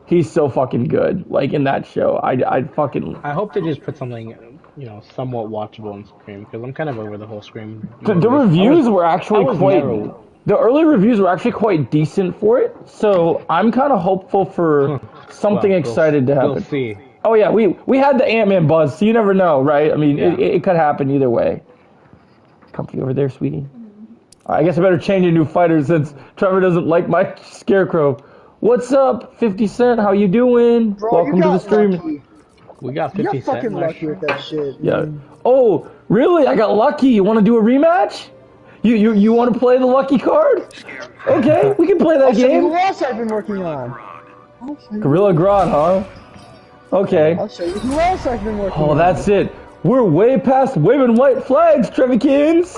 he's so fucking good. Like in that show, I fucking. I hope they just put something, you know, somewhat watchable on Scream because I'm kind of over the whole Scream. The reviews were actually quite. Narrow. The early reviews were actually quite decent for it, so I'm kind of hopeful for something excited to happen. We'll see. Oh yeah, we had the Ant-Man buzz, so you never know, right? I mean, it could happen either way. Comfy over there, sweetie. I guess I better change a new fighter since Trevor doesn't like my Scarecrow. What's up, 50 Cent? How you doing? Bro, Welcome to the stream. Lucky. We got 50 You got Cent. fucking lucky with that shit. Yeah. Man. Oh, really? I got lucky. You want to do a rematch? You want to play the lucky card? Okay, we can play that game. Who else I've been working on? Gorilla Grodd, huh? Okay. I'll show you who else I've been working on. Oh, that's it. We're way past waving white flags, Trevykins.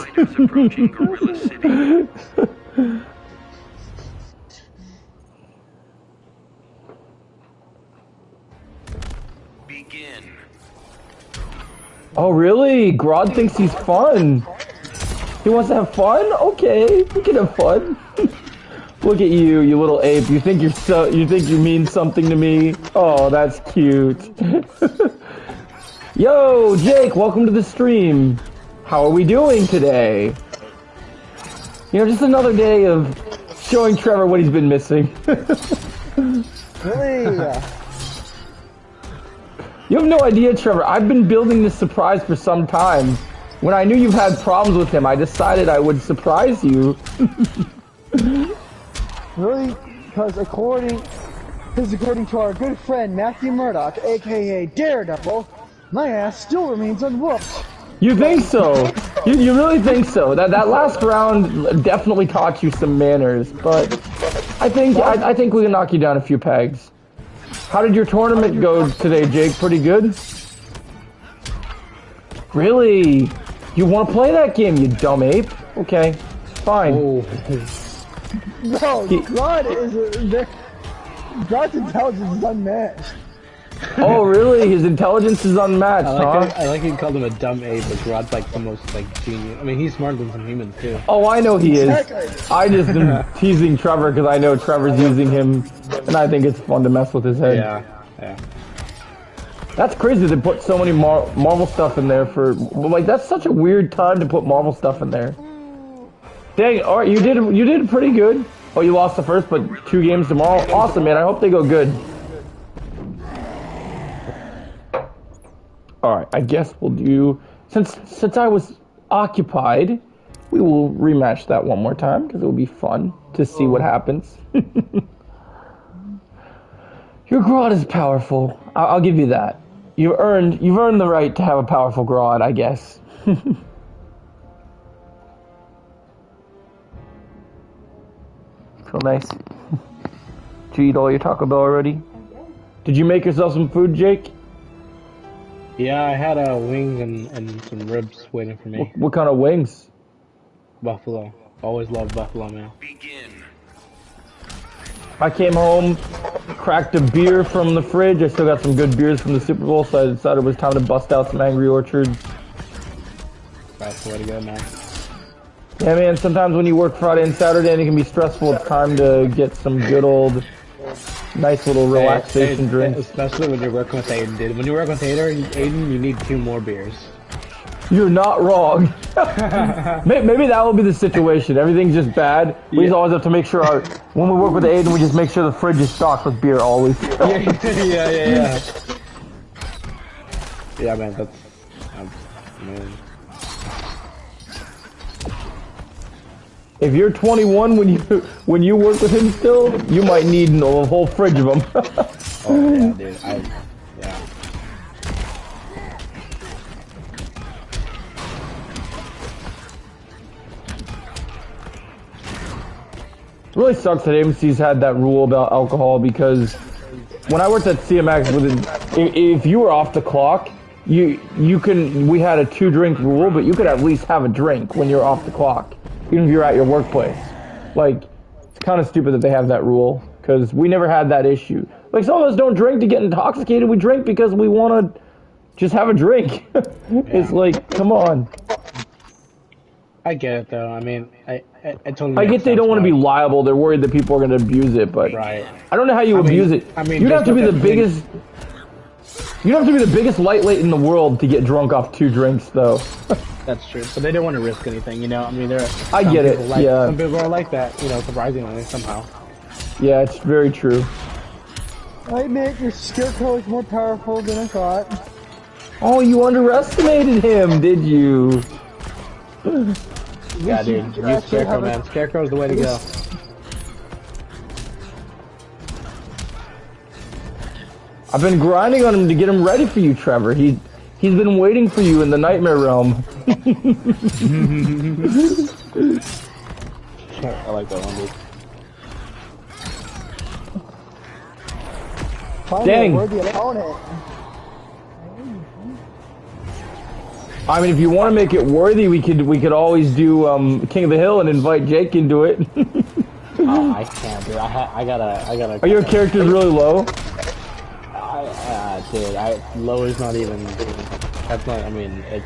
Begin. Oh, really? Grodd thinks he's fun. He wants to have fun? Okay, we can have fun. Look at you, you little ape. You think you mean something to me? Oh, that's cute. Yo, Jake, welcome to the stream. How are we doing today? You know, just another day of showing Trevor what he's been missing. Really? You have no idea, Trevor. I've been building this surprise for some time. When I knew you've had problems with him, I decided I would surprise you. Really? Because according to our good friend Matthew Murdoch, aka Daredevil, my ass still remains unwhooped. You think so? You really think so? That last round definitely taught you some manners, but I think we can knock you down a few pegs. How did your tournament go today, Jake? Pretty good? Really? You want to play that game, you dumb ape? Okay, fine. No, Grodd's intelligence is unmatched. Oh, really? His intelligence is unmatched, I like you called him a dumb ape, but Grodd's like the most like genius. I mean, he's smarter than some humans too. Oh, I know he is. Exactly. I just am teasing Trevor because I know Trevor's using him, and I think it's fun to mess with his head. Yeah. That's crazy to put so many Marvel stuff in there for, like, that's such a weird time to put Marvel stuff in there. Dang, alright, you did pretty good. Oh, you lost the first, but 2 games tomorrow? Awesome, man, I hope they go good. Alright, I guess we'll do, since I was occupied, we will rematch that one more time, because it will be fun to see what happens. Your Grodd is powerful, I'll give you that. You've earned the right to have a powerful Grodd, I guess. Feel nice. Did you eat all your Taco Bell already? Did you make yourself some food, Jake? Yeah, I had wings and some ribs waiting for me. What kind of wings? Buffalo. Always love buffalo, man. Begin. I came home, cracked a beer from the fridge. I still got some good beers from the Super Bowl, so I decided it was time to bust out some Angry Orchard. That's the way to go, man. Yeah, man, sometimes when you work Friday and Saturday and it can be stressful, it's time to get some good old, nice little relaxation drinks. Especially when you're working with Aiden, dude. When you work with Aiden, you need 2 more beers. You're not wrong. Maybe that will be the situation. Everything's just bad. We just always have to make sure when we work with Aiden, we just make sure the fridge is stocked with beer always. Yeah. Yeah, man, that's... man. If you're 21 when you work with him still, you might need a whole fridge of them. Oh, yeah, dude. Yeah. It really sucks that AMC's had that rule about alcohol because when I worked at CMX, if you were off the clock, we had a 2-drink rule, but you could at least have a drink when you're off the clock, even if you're at your workplace. Like, it's kind of stupid that they have that rule because we never had that issue. Like, some of us don't drink to get intoxicated. We drink because we want to just have a drink. It's like, come on. I get it though. I mean, I totally. I make get they don't sense want to be why. liable. They're worried that people are going to abuse it, but Right. I don't know how you abuse it. I mean, You'd have just to be look the at biggest. You'd have to be the biggest lightweight in the world to get drunk off 2 drinks, though. That's true, but they don't want to risk anything, you know. I mean, I get it. Yeah. Some people are like that, you know, surprisingly somehow. Yeah, it's very true. I admit your scarecrow is more powerful than I thought. Oh, you underestimated him, did you? Yeah, dude. Use Scarecrow, man. Scarecrow's the way to go. I've been grinding on him to get him ready for you, Trevor. He's been waiting for you in the nightmare realm. I like that one, dude. Finally, Dang. we're the opponent. I mean, if you want to make it worthy, we could always do King of the Hill and invite Jake into it. Oh, I can't, dude. I gotta. Are your characters really low? Dude, low is not even. That's not. I mean, it's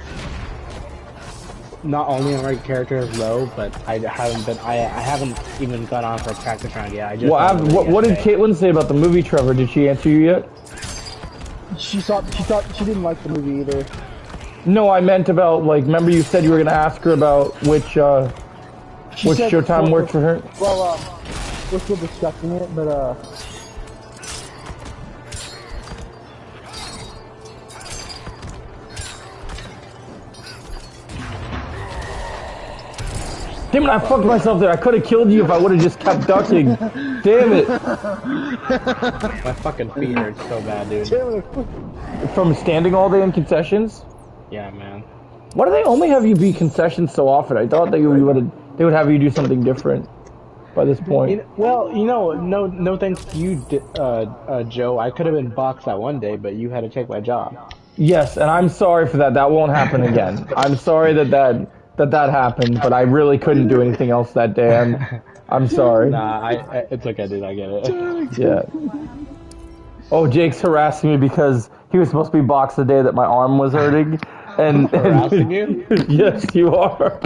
not only my character is low, but I haven't even gone on for a practice round yet. I just. Well, what did Caitlin say about the movie, Trevor? Did she answer you yet? She thought she didn't like the movie either. No, I meant about, like, remember you said you were gonna ask her about which showtime worked for her? Well, we're still discussing it, but Damn it, I fucked myself there. I could have killed you if I would have just kept ducking. Damn it. My fucking feet hurt so bad, dude. From standing all day in concessions? Yeah, man. Why do they only have you be concessions so often? I thought they would have you do something different by this point. Well, you know, no thanks to you, Joe. I could have been boxed that one day, but you had to take my job. Yes, and I'm sorry for that. That won't happen again. I'm sorry that happened, but I really couldn't do anything else that day. I'm sorry. Nah, it's okay, dude. I get it. Yeah. Oh, Jake's harassing me because he was supposed to be boxed the day that my arm was hurting. And harassing you? Yes, you are.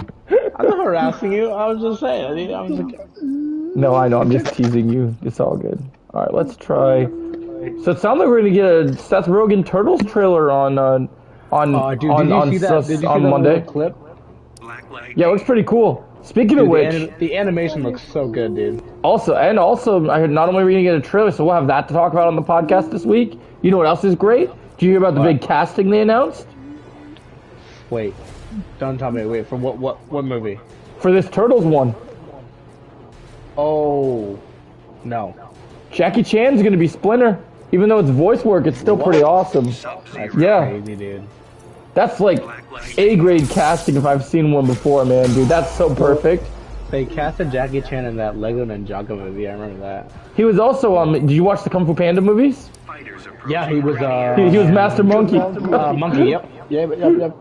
I'm not harassing you. I was just saying. I was like... No, I know. I'm just teasing you. It's all good. All right, let's try. So it sounds like we're gonna get a Seth Rogen Turtles trailer on dude, did you see that Monday. Clip? Yeah, it looks pretty cool. Speaking of which, the animation looks so good, dude. Also, I heard not only are we gonna get a trailer, so we'll have that to talk about on the podcast this week. You know what else is great? Did you hear about the big casting they announced? Wait, don't tell me. Wait, for what movie? For this Turtles one. Oh, no. Jackie Chan's gonna be Splinter. Even though it's voice work, it's still pretty awesome. That's Yeah. crazy, dude. That's like A-grade casting if I've seen one before, man, dude. That's so perfect. They casted Jackie Chan in that Lego Ninjago movie. I remember that. He was also did you watch the Kung Fu Panda movies? Yeah, he was. He was Master Monkey. Monkey. Yep. Yep.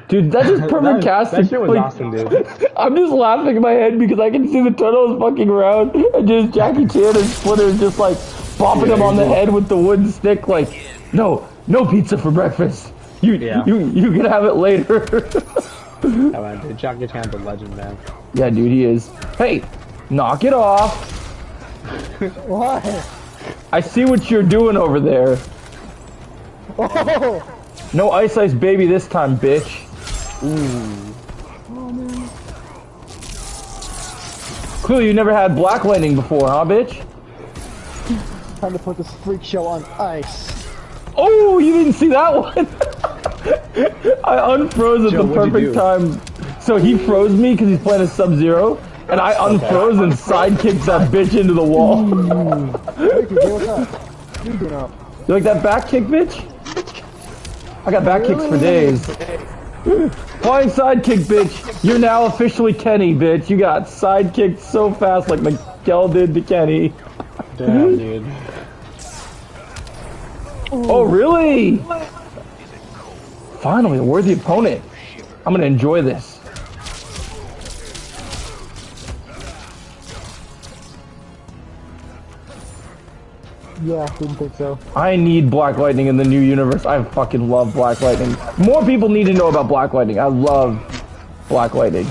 Dude, that's just perfect casting. That shit was Like, awesome, dude. I'm just laughing in my head because I can see the turtles fucking around and just Jackie Chan and Splinter is just like bopping him on the head with the wooden stick like, no pizza for breakfast. You can have it later. Yeah, man, dude, Jackie Chan's a legend, man. Yeah, dude, he is. Hey, knock it off. why? I see what you're doing over there. Oh, No Ice Ice Baby this time, bitch. Ooh. Clearly you never had Black Lightning before, huh, bitch? time to put this freak show on ice. Oh, you didn't see that one? I unfroze at Joe, the what'd you perfect do? time. So he froze me because he's playing a Sub-Zero, and I unfroze and sidekicked that bitch into the wall. Ricky, what's up? What are you doing up? You like that back kick, bitch? I got back kicks for days. Flying sidekick, bitch. You're now officially Kenny, bitch. You got sidekicked so fast like Miguel did to Kenny. Damn, dude. Oh, really? Finally, a worthy opponent. I'm gonna enjoy this. Yeah, didn't think so. I need Black Lightning in the new universe. I fucking love Black Lightning. More people need to know about Black Lightning. I love Black Lightning.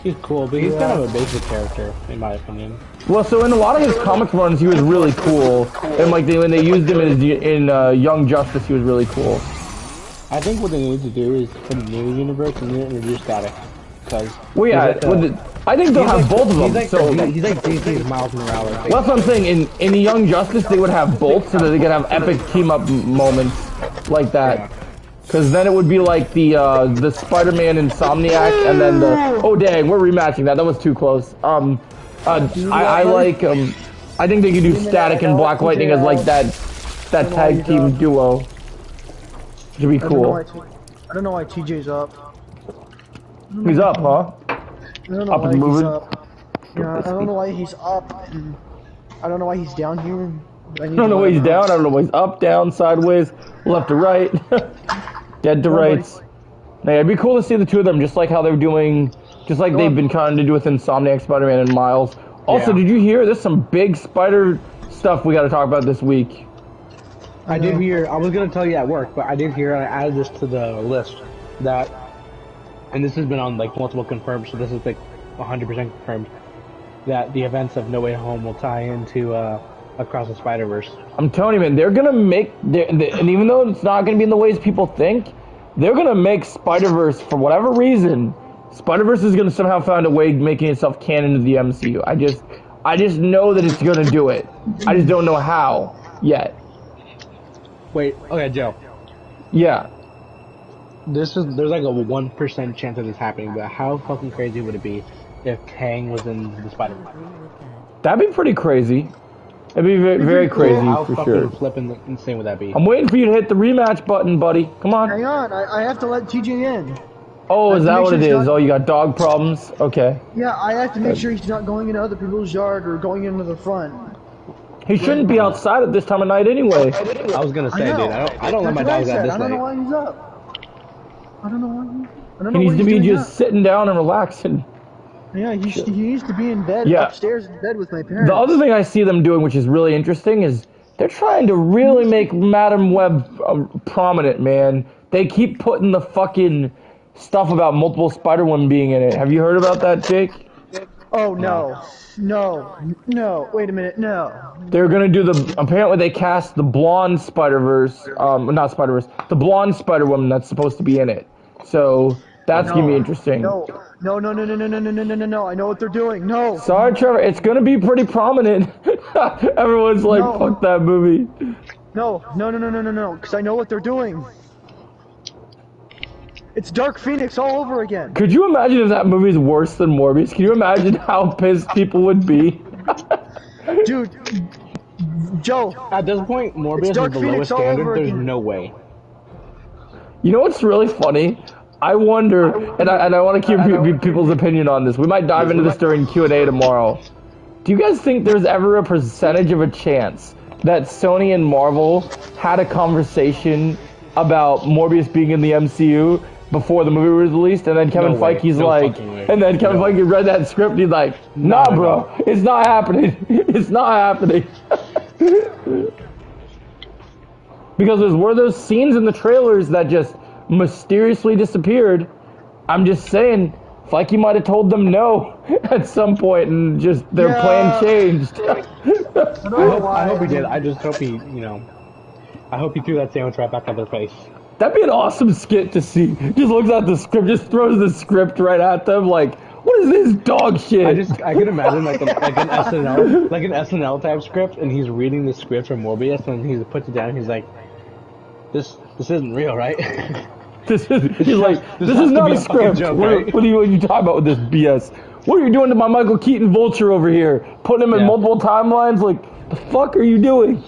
He's cool, but he's kind of a basic character, in my opinion. Well, so in a lot of his comic runs, he was really cool, and like when they used him in Young Justice, he was really cool. I think what they need to do is for the new universe, they need to introduce Static, because well, yeah, I think they'll have both of them. He's like DC's Miles Morales. Well, that's what I'm saying. In the Young Justice, they would have both, so that they could have epic team up moments like that. Because then it would be like the Spider-Man Insomniac, and then the oh dang, we're rematching that. That was too close. I like I think they could do Static and Black Lightning as like that tag team duo. Should be cool. I don't know why TJ's up. He's up, huh? I don't know Up why and moving. he's up. Yeah, I don't know why he's up. And I don't know why he's down here. I don't know why he's down. I don't know why he's up, down, sideways, left to right, dead to rights. Hey, it'd be cool to see the two of them, just like how they're doing, just like they've been trying to do with Insomniac, Spider-Man, and Miles. Also, did you hear? There's some big spider stuff we got to talk about this week. I did hear. I was gonna tell you at work, but I did hear. I added this to the list that, and this has been on like multiple confirmed, so this is like 100% confirmed that the events of No Way Home will tie into Across the Spider-Verse. I'm telling you, man, they're gonna make, and even though it's not gonna be in the ways people think, they're gonna make Spider-Verse for whatever reason. Spider-Verse is gonna somehow find a way of making itself canon to the MCU. I just know that it's gonna do it. I just don't know how yet. Wait, okay, Joe. Yeah. There's like a 1% chance of this happening, but how fucking crazy would it be if Kang was in the Spider-Man? That'd be pretty crazy. It'd be very, very crazy How for fucking sure. flipping insane would that be? I'm waiting for you to hit the rematch button, buddy. Come on. Hang on, I have to let TJ in. Oh, is that what it is? not- Oh, you got dog problems? Okay. Yeah, I have to make sure he's not going into other people's yard or going into the front. He shouldn't be outside at this time of night anyway. I was gonna say, I know. dude, I don't let my That's dogs what I out said. this I don't know late. why he's up. I don't know why. I don't He know needs what to he's be doing just sitting down and relaxing. up. Yeah, he needs to be in bed, Yeah. upstairs in bed with my parents. The other thing I see them doing, which is really interesting, is they're trying to really make Madam Web prominent, man. They keep putting the fucking stuff about multiple Spider-Women being in it. Have you heard about that, Jake? Oh no. No, wait a minute, no. They're gonna do apparently they cast the blonde Spider-Verse, not Spider-Verse, the blonde Spider-Woman that's supposed to be in it. So, that's gonna be interesting. No, I know what they're doing, no. Sorry, Trevor, it's gonna be pretty prominent. Everyone's like, No. fuck that movie. No, because I know what they're doing. It's Dark Phoenix all over again. Could you imagine if that movie's worse than Morbius? Can you imagine how pissed people would be? Dude, Joe, At this point, Morbius is the Dark Phoenix lowest all standard. over There's again. no way. You know what's really funny? I wonder, and I want to keep people's opinion on this. We might dive into this during Q&A tomorrow. Do you guys think there's ever a percentage of a chance that Sony and Marvel had a conversation about Morbius being in the MCU before the movie was released, and then Kevin No way. Feige's No like, fucking way. and then Kevin No. Feige read that script, he's like, nah, No, bro, no. it's not happening. It's not happening. Because were those scenes in the trailers that just mysteriously disappeared. I'm just saying, Feige might have told them no at some point, and just their plan changed. I hope he did. I just hope he, I hope he threw that sandwich right back at their face. That'd be an awesome skit to see. Just looks at the script, just throws the script right at them, like, what is this dog shit? I can imagine like an SNL type script, and he's reading the script from Morbius, and he puts it down, and he's like, this isn't real, right? He's like, this has is to not be a a fucking script. joke, What right? are you talking about with this BS? What are you doing to my Michael Keaton Vulture over here? Putting him in Yeah. multiple timelines? Like, the fuck are you doing?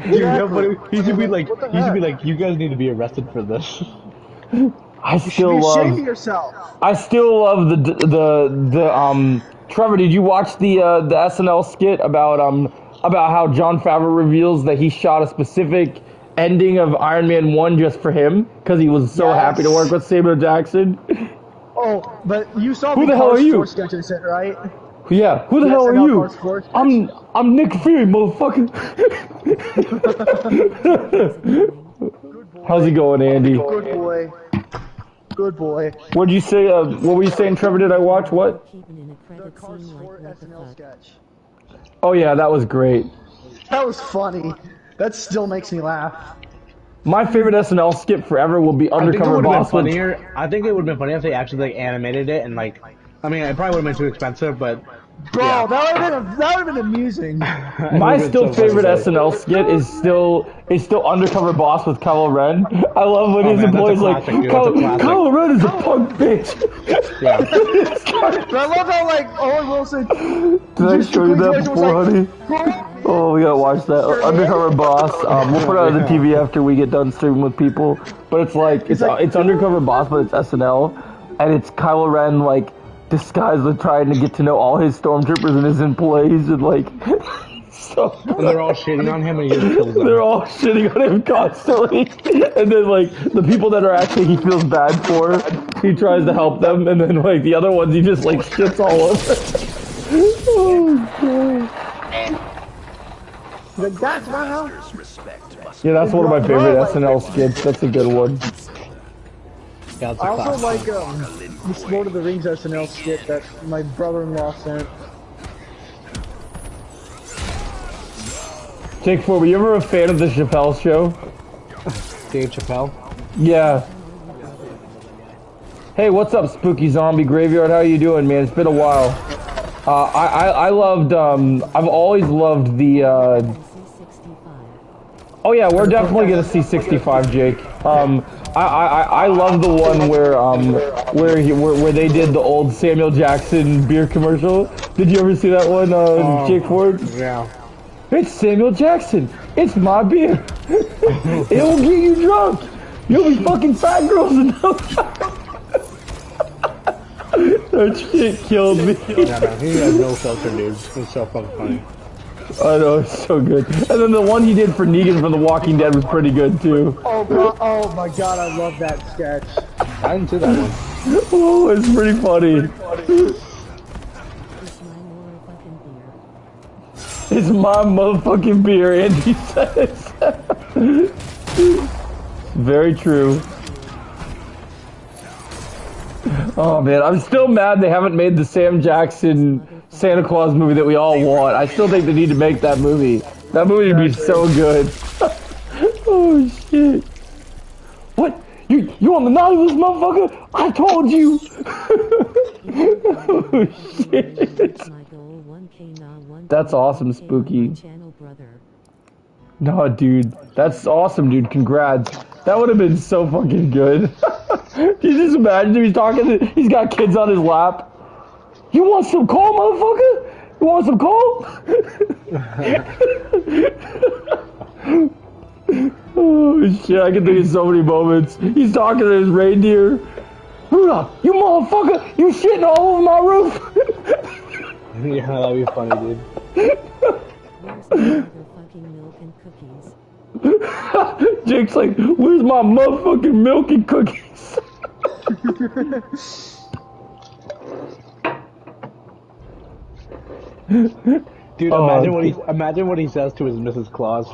Dude, no, but he should be like, you guys need to be arrested for this. I Be still ashamed of love. yourself. I still love the Trevor, did you watch the SNL skit about how Jon Favreau reveals that he shot a specific ending of Iron Man 1 just for him because he was so happy to work with Samuel Jackson? Oh, but you saw Who the hell are you? Force sketch I said, right? Yeah, who the Yes, hell are I know you? Cars Force. I'm Nick Fury, motherfucker. How's it going, Andy? Good boy. Good boy. What'd you say? What were you saying, Trevor? Did I watch what? The Cars 4 SNL sketch. Oh yeah, that was great. That was funny. That still makes me laugh. My favorite SNL skit forever will be Undercover Boss. I think it would have been funnier if they actually like animated it and like. I mean, it probably would have been too expensive, but. Bro, Yeah. that would have been amusing. My still favorite SNL skit is still Undercover Boss with Kylo Ren. I love when his employees like Kylo Ren is a punk bitch. Yeah. But I love how like Owen Wilson. Did I show you that before, honey? Oh, we gotta watch that. Undercover Boss. We'll put it on the TV after we get done streaming with people. But it's like it's Undercover Boss, but it's SNL, and it's Kylo Ren like disguised with trying to get to know all his stormtroopers and his employees, and like so. And they're all shitting on him, and he just kills them. They're all shitting on him constantly, and then like the people that are actually he feels bad for, he tries to help them, and then like the other ones he just like shits all over. Oh god. That's my house. Yeah, that's one of my favorite SNL skits. That's a good one. Yeah, it's a I also classic. like this Lord of the Rings SNL skit that my brother-in-law sent. Jake Ford, were you ever a fan of the Chappelle Show? Dave Chappelle. Yeah. Hey, what's up, Spooky Zombie Graveyard? How you doing, man? It's been a while. I loved, I've always loved the, Oh yeah, we're definitely gonna see 65, Jake. I love the one where they did the old Samuel Jackson beer commercial. Did you ever see that one, Jake Ford? Yeah. It's Samuel Jackson. It's my beer. It will get you drunk. You'll be fucking fat girls in no time. That shit killed me. Yeah, man, he has no filter, dude. It's so fucking funny. I know, it's so good. And then the one he did for Negan from The Walking Dead was pretty good too. Oh my god, I love that sketch. I didn't see that one. Oh, it's pretty funny. It's my motherfucking beer, Andy says. Very true. Oh man, I'm still mad they haven't made the Sam Jackson Santa Claus movie that we all want. I still think they need to make that movie. That movie would be so good. Oh shit. What? You on the naughty list, motherfucker? I told you. Oh shit. That's awesome, Spooky. No, dude. That's awesome, dude. Congrats. That would have been so fucking good. Can you just imagine if he's talking, he's got kids on his lap. You want some coal, motherfucker? You want some coal? Oh shit, I can think of so many moments. He's talking to his reindeer. Rudolph, you motherfucker, you shitting all over my roof. Yeah, that'd be funny, dude. Where's my motherfucking milk and cookies? Jake's like, where's my motherfucking milk and cookies? Dude, imagine what he says to his Mrs. Claus.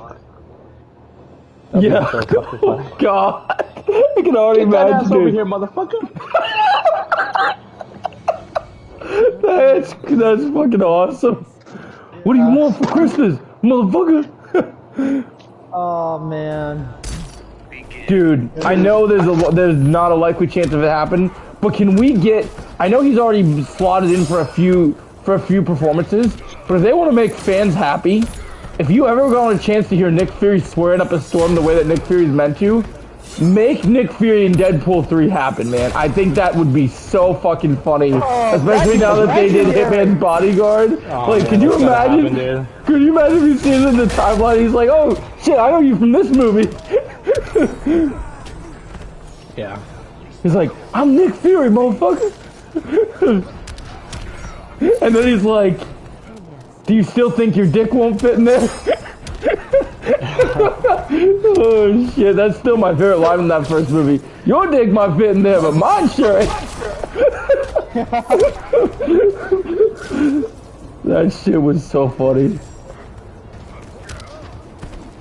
Yeah. Oh god. I can already imagine. Over here, motherfucker. That's fucking awesome. What do you want for Christmas, motherfucker? Oh man. Dude, I know there's not a likely chance of it happening, but can we get? I know he's already slotted in for a few performances, but if they want to make fans happy, if you ever got a chance to hear Nick Fury swearing up a storm the way that Nick Fury's meant to, make Nick Fury in Deadpool 3 happen, man. I think that would be so fucking funny, especially now that they did Hitman's Bodyguard. Oh, like, man, could you imagine? Happen, could you imagine if you see it in the timeline? He's like, oh shit, I know you from this movie. Yeah. He's like, I'm Nick Fury, motherfucker. And then he's like, do you still think your dick won't fit in there? Oh shit, that's still my favorite line in that first movie. Your dick might fit in there, but mine sure ain't. That shit was so funny.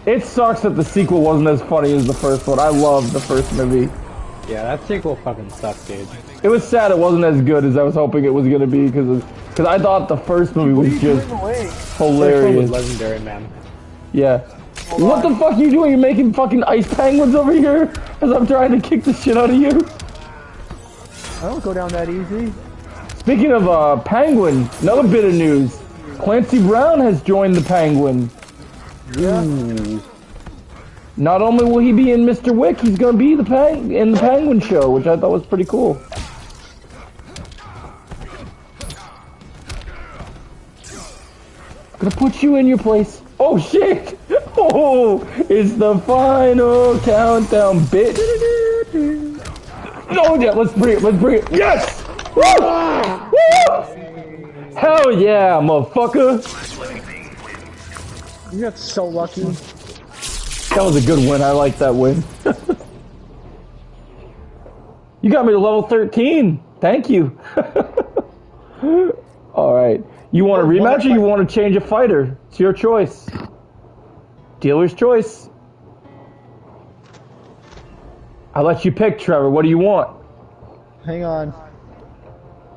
It sucks that the sequel wasn't as funny as the first one. I loved the first movie. Yeah, that sequel fucking sucked, dude. It was sad it wasn't as good as I was hoping it was gonna be because I thought the first movie was just First one was hilarious. legendary, man. Yeah. What the fuck are you doing? You're making fucking ice penguins over here as I'm trying to kick the shit out of you. I don't go down that easy. Speaking of penguin, another bit of news. Clancy Brown has joined the Penguin. Yeah. Ooh. Not only will he be in Mr. Wick, he's gonna be in the Penguin show, which I thought was pretty cool. Gonna put you in your place. Oh shit! Oh, it's the final countdown, bitch. Oh yeah, let's bring it. Let's bring it. Yes! Woo! Woo! Hell yeah, motherfucker! You got so lucky. That was a good win. I like that win. You got me to level 13. Thank you. All right. You want a rematch or you want to change a fighter? It's your choice. Dealer's choice. I'll let you pick, Trevor. What do you want? Hang on.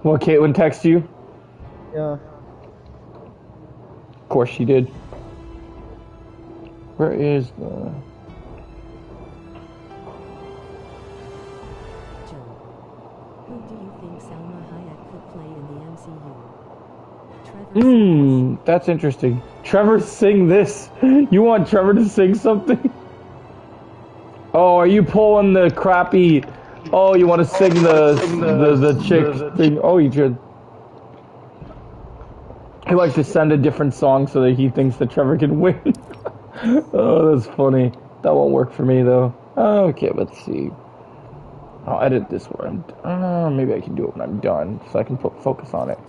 What, Caitlin text you? Yeah. Of course she did. Where is the... Joe, who do you think Salma Hayek could play in the MCU? Trevor. That's interesting. Trevor, sing this. You want Trevor to sing something? Oh, are you pulling the crappy... Oh, you want to sing the chick thing? Oh, you should. He likes to send a different song so that he thinks that Trevor can win. Oh, that's funny. That won't work for me, though. Okay, let's see. I'll edit this one. Maybe I can do it when I'm done, so I can focus on it.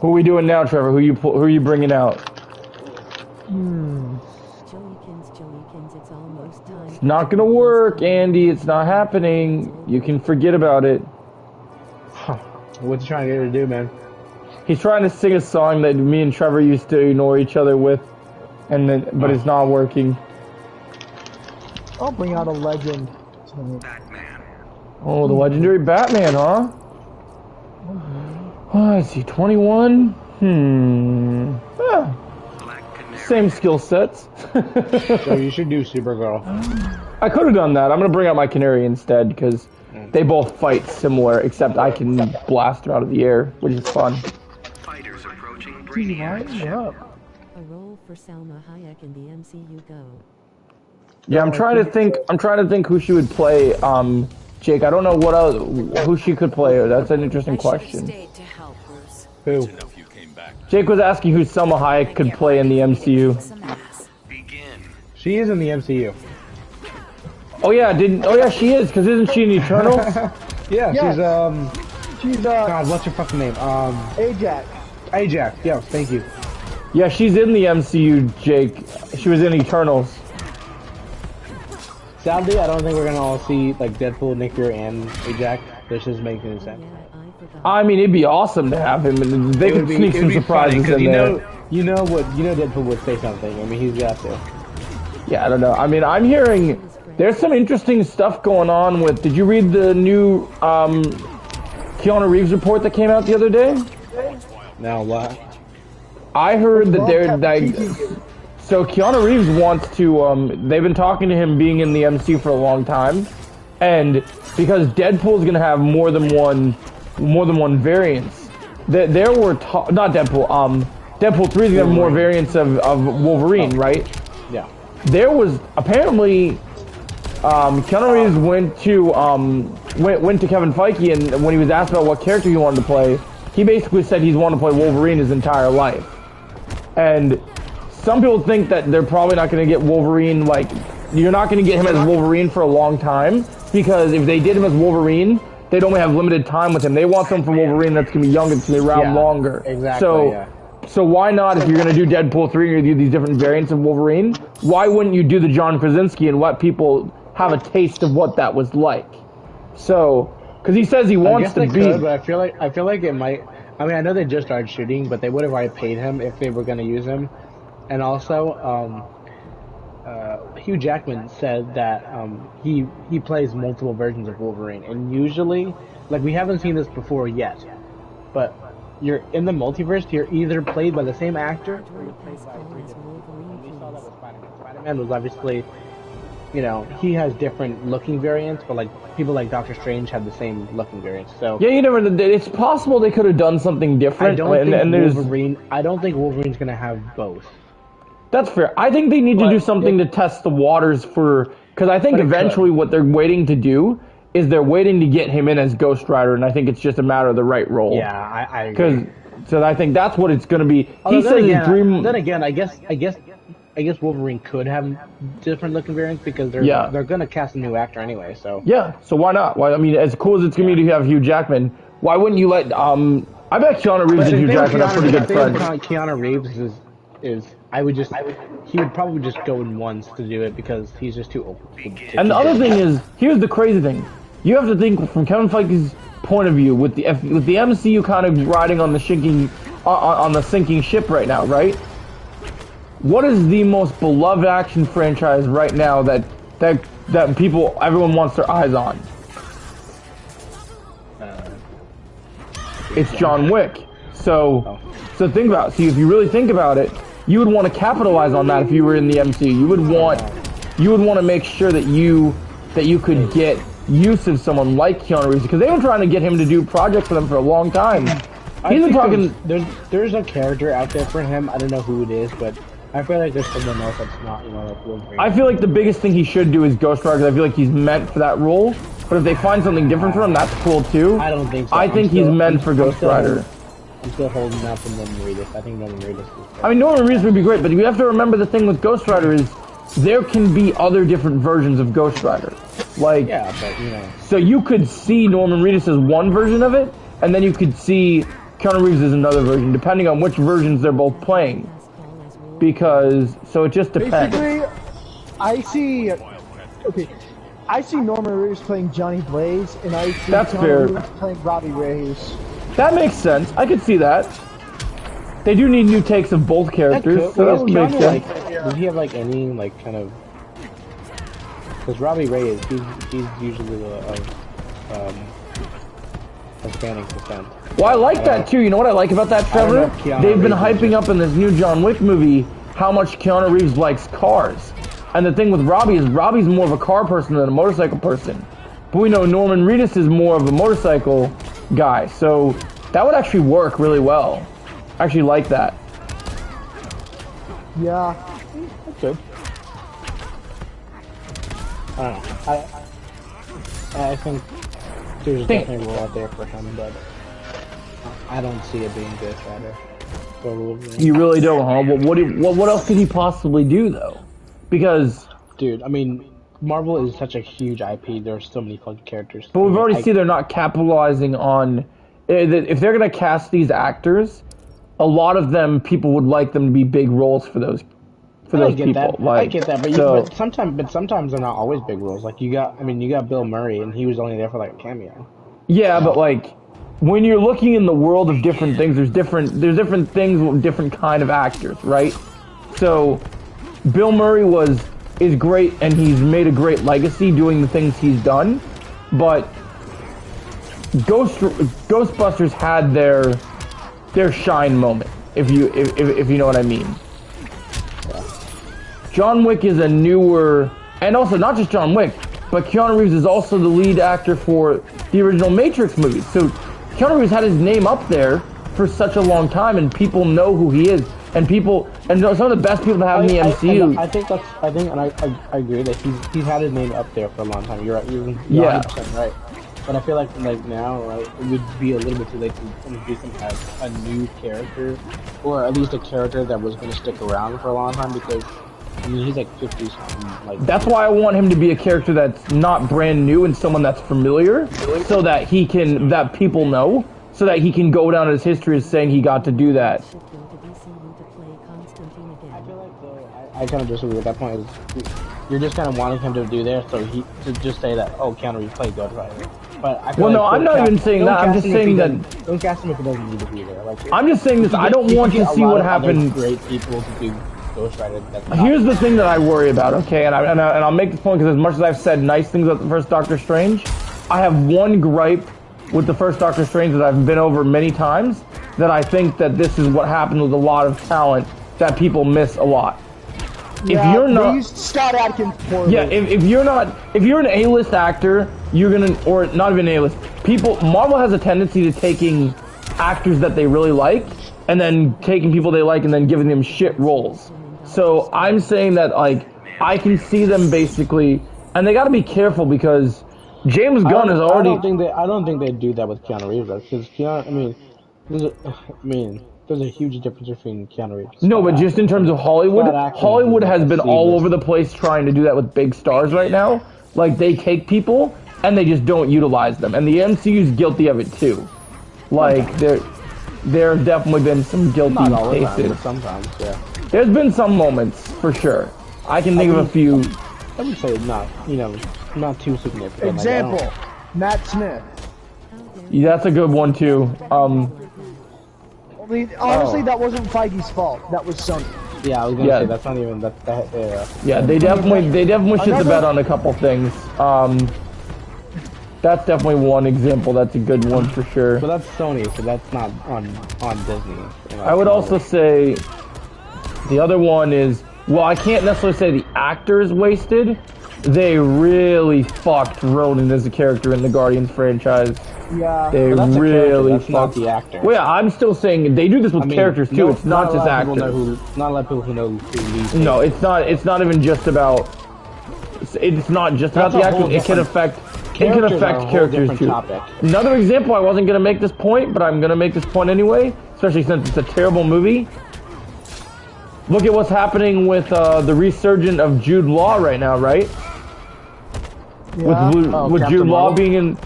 Who are we doing now, Trevor? Who are you bringing out? Joeykins, it's almost time. It's not gonna work, Andy. It's not happening. You can forget about it. Huh. What's he trying to get her to do, man? He's trying to sing a song that me and Trevor used to ignore each other with, but it's not working. I'll bring out a legend. Oh, the legendary Batman, huh? Oh, I see. 21? Yeah. Same skill sets. So you should do Supergirl. I could have done that. I'm going to bring out my Canary instead, because they both fight similar, except I can blast her out of the air, which is fun. Fighters approaching Up. A role for Salma Hayek in the MCU go. Yeah, I'm trying to think who she would play. Jake, I don't know who she could play. That's an interesting question. Who? Jake was asking who Selma Hayek could play in the MCU. She is in the MCU. Oh yeah, she is, because isn't she in Eternals? Yeah, Yes. She's God, what's her fucking name? Ajax. Ajax. Yeah, thank you. Yeah, she's in the MCU, Jake. She was in Eternals. Sadly, I don't think we're gonna all see like Deadpool, Nick Fury, and Ajax. This doesn't make any sense. Yeah, I forgot. I mean, it'd be awesome to have him, and they could sneak some surprises in there. You know Deadpool would say something. I mean, he's got to. Yeah, I don't know. I mean, I'm hearing there's some interesting stuff going on with. Did you read the new Keanu Reeves report that came out the other day? Now what? I heard that they're like. So Keanu Reeves wants to. They've been talking to him being in the MCU for a long time, and because Deadpool's gonna have more than one variants. There were not Deadpool. Deadpool 3 is gonna have more variants of Wolverine, right? Yeah. There was apparently Keanu Reeves went to Kevin Feige, and when he was asked about what character he wanted to play, he basically said he's wanted to play Wolverine his entire life. And some people think that they're probably not going to get Wolverine, like, you're not going to get him as Wolverine for a long time, because if they did him as Wolverine, they'd only have limited time with him. They want something for Wolverine that's going to be young, it's going to be around longer. Exactly. So why not, if you're going to do Deadpool 3 and you're going to do these different variants of Wolverine, why wouldn't you do the John Krasinski and let people have a taste of what that was like? So, because he says he wants to be... Could, but I feel like it might... I mean, I know they just started shooting, but they would have already paid him if they were going to use him. And also, Hugh Jackman said that he plays multiple versions of Wolverine, and usually, like we haven't seen this before yet, but you're in the multiverse. You're either played by the same actor, or you're played by three different people. And we saw that with Spider-Man. Spider-Man was obviously, you know, he has different looking variants, but like people like Doctor Strange have the same looking variants. So yeah, you never. It's possible they could have done something different. I don't think Wolverine's gonna have both. That's fair. I think they need to do something to test the waters for, because I think eventually what they're waiting to do is they're waiting to get him in as Ghost Rider, and I think it's just a matter of the right role. Yeah, I agree. So I think that's what it's going to be. He says his dream. Then again, I guess Wolverine could have different looking variants because they're going to cast a new actor anyway. So yeah, so why not? Why? I mean, as cool as it's going to be to have Hugh Jackman, why wouldn't you let? I bet Keanu Reeves and Hugh Jackman are pretty good friends. Keanu Reeves he would probably just go in once to do it because he's just too old. And the other thing is, here's the crazy thing: you have to think from Kevin Feige's point of view, with the MCU kind of riding on the sinking ship right now, right? What is the most beloved action franchise right now that everyone wants their eyes on? It's John Wick. So think about it. See, if you really think about it, you would want to capitalize on that if you were in the MCU. You would want to make sure that you could get use of someone like Keanu Reeves, because they've been trying to get him to do projects for them for a long time. He's been talking. There's a character out there for him. I don't know who it is, but I feel like there's someone else that's not, like Wolverine. I feel like the biggest thing he should do is Ghost Rider, because I feel like he's meant for that role. But if they find something different for him, that's cool too. I don't think so. I think he's meant for Ghost Rider. I'm still holding out for Norman Reedus. I think Norman Reedus is... I mean, Norman Reedus would be great, but you have to remember the thing with Ghost Rider is there can be other different versions of Ghost Rider. Like, yeah, but, So you could see Norman Reedus as one version of it, and then you could see Keanu Reeves as another version, depending on which versions they're both playing. Because, so it just depends. Basically, I see Norman Reedus playing Johnny Blaze, and I see Keanu Reeves playing Robbie Reyes. That makes sense. I could see that. They do need new takes of both characters, so that would make sense. Does he have any kind of? Because Robbie Reyes, he's usually a Hispanic descent. Well, I like that too. You know what I like about that, Trevor? They've been hyping up in this new John Wick movie how much Keanu Reeves likes cars. And the thing with Robbie is Robbie's more of a car person than a motorcycle person. But we know Norman Reedus is more of a motorcycle guy, so that would actually work really well. I actually like that. Yeah. That's good. I don't know. I think there's definitely a role out there for him, but I don't see it being Ghost Rider. You really don't, huh? What else could he possibly do, though? Because... Dude, I mean... Marvel is such a huge IP. There are so many fucking characters. But we've already seen they're not capitalizing on... If they're going to cast these actors, a lot of them, people would like them to be big roles for those people. That. I get that, but sometimes they're not always big roles. Like you got Bill Murray, and he was only there for like a cameo. Yeah, but when you're looking in the world of different things, there's different things with different kind of actors, right? So, Bill Murray is great, and he's made a great legacy doing the things he's done, but Ghostbusters had their shine moment, if you know what I mean. John Wick is a newer, and also not just John Wick, but Keanu Reeves is also the lead actor for the original Matrix movies. So Keanu Reeves had his name up there for such a long time, and people know who he is. And some of the best people to have in the MCU. I think I agree that he's had his name up there for a long time. You're right. You're 100% right. But I feel like now, right, it would be a little bit too late to introduce him as a new character, or at least a character that was going to stick around for a long time, because I mean he's like 50 something. That's why I want him to be a character that's not brand new and someone that's familiar, so that people know, so that he can go down in his history as saying he got to do that. I kind of disagree with that point. You're just kind of wanting him to do there, so to just say that, oh, Keanu Reeves played Ghost Rider. But I feel I'm not even saying that. I'm just saying that. Don't cast him if he doesn't need to be there. I'm just saying this. I don't want to see what happens. Great people to do Ghost Rider. Here's the thing that I worry about, okay, and I'll make this point because as much as I've said nice things about the first Doctor Strange, I have one gripe with the first Doctor Strange that I've been over many times, that I think that this is what happened with a lot of talent that people miss a lot. Yeah, if you're not, they used Scott Adkins poorly. yeah, if you're an A-list actor, you're gonna, or not even A-list, Marvel has a tendency to taking actors that they really like, and then taking people they like and then giving them shit roles. So I'm saying that, like, I can see them basically, and they gotta be careful because James Gunn has already... I don't think they do that with Keanu Reeves, though, because Keanu, there's a huge difference between Keanu Reeves. No, but just in terms of Hollywood has been all over the place trying to do that with big stars right now. Like, they take people and they just don't utilize them, and the MCU's guilty of it too. Like, there have definitely been some guilty Not all the cases. time, but sometimes, yeah. There's been some moments for sure. I can think of a few. I would say not too significant. Example, Matt Smith. Yeah, that's a good one too. Honestly, that wasn't Feige's fault. That was Sony. Yeah, I was gonna say that's not even that. Yeah, they definitely shit the bed on a couple things. That's definitely one example. That's a good one for sure. But that's Sony, so that's not on Disney. You know, I would also say the other one is, well, I can't necessarily say the actors wasted. They really fucked Ronan as a character in the Guardians franchise. Yeah, they really fucked. Not the actor. Well, yeah, I'm still saying they do this with characters too. No, it's not just actors. Not a lot of people who know who leads. No, it's not. It's not even just about. It's not just about the actors. It can affect. It can affect characters too. Topic. Another example. I wasn't gonna make this point, but I'm gonna make this point anyway. Especially since it's a terrible movie. Look at what's happening with the resurgence of Jude Law right now, right? Yeah. With Jude Law being in...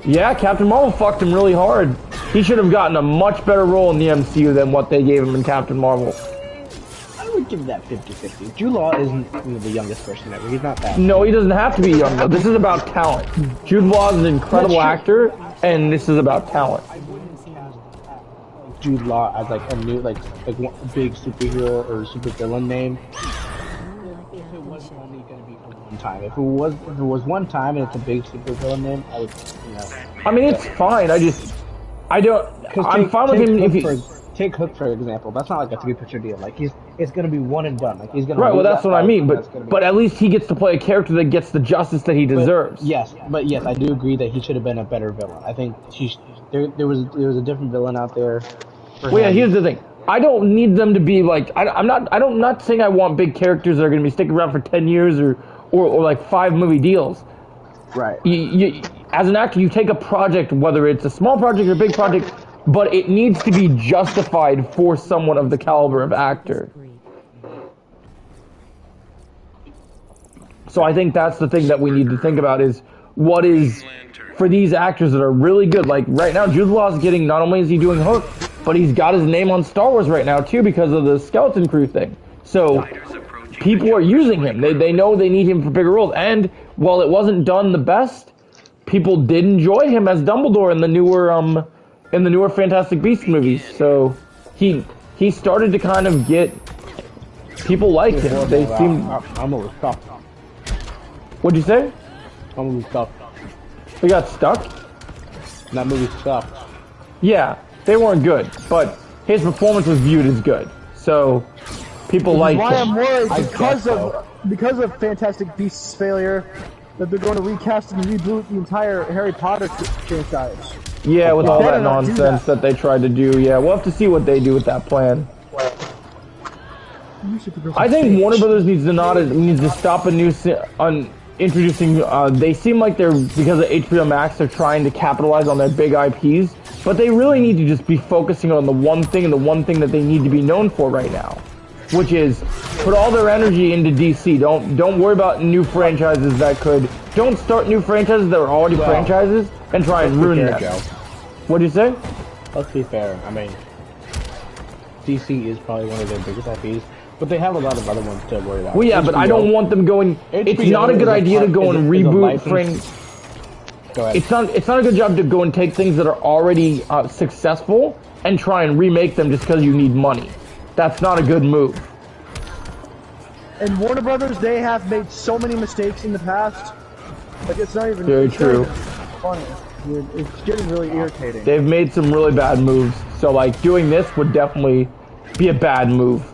Yeah, Captain Marvel fucked him really hard. He should have gotten a much better role in the MCU than what they gave him in Captain Marvel. I would give that 50-50. Jude Law isn't the youngest person ever. He's not that. No, he doesn't have to be young, though. This is about talent. Jude Law is an incredible actor, and this is about talent. Jude Law as like a new one big superhero or supervillain name. If it was only gonna be for one time, if it was one time and it's a big supervillain name, I would, I mean, it's fine. I don't. I'm fine with him if he. Take Hook for example. That's not like a 3-picture deal. Like it's gonna be one and done. Like he's gonna. Right. Well, that's what I mean. But at least he gets to play a character that gets the justice that he deserves. Yes, I do agree that he should have been a better villain. I think there was a different villain out there. Well, yeah, here's the thing. I don't need them to be like, I'm not saying I want big characters that are going to be sticking around for 10 years or like 5 movie deals. Right. You, as an actor, you take a project, whether it's a small project or a big project, but it needs to be justified for someone of the caliber of actor. So I think that's the thing that we need to think about is what is, for these actors that are really good, like right now, Jude Law is getting, not only is he doing Hook, but he's got his name on Star Wars right now too because of the Skeleton Crew thing. So people are using him. They know they need him for bigger roles. And while it wasn't done the best, people did enjoy him as Dumbledore in the newer Fantastic Beasts movies. So he started to kind of get people like him. They seem. I'm a little stuck. What'd you say? I'm a little stuck. We got stuck. That movie sucked. Yeah. They weren't good, but his performance was viewed as good. So people liked him. Why I'm worried because of Fantastic Beasts' failure that they're going to recast and reboot the entire Harry Potter franchise. Yeah, with all that nonsense that they tried to do. Yeah, we'll have to see what they do with that plan. I think Warner Brothers needs to stop introducing. They seem like they're, because of HBO Max, they're trying to capitalize on their big IPs. But they really need to just be focusing on the one thing and the one thing that they need to be known for right now, which is put all their energy into DC. Don't worry about new franchises that could. Don't start new franchises that are already franchises and try and ruin them. What'd you say? Let's be fair. I mean, DC is probably one of their biggest IPs, but they have a lot of other ones to worry about. Well, yeah, but I don't want them going. It's not a good idea to go and reboot franchises. It's not a good job to go and take things that are already successful and try and remake them just because you need money. That's not a good move. And Warner Brothers, they have made so many mistakes in the past. Like, it's not even... Very it's true. not even funny. Dude, it's getting really irritating. They've made some really bad moves. So, like, doing this would definitely be a bad move.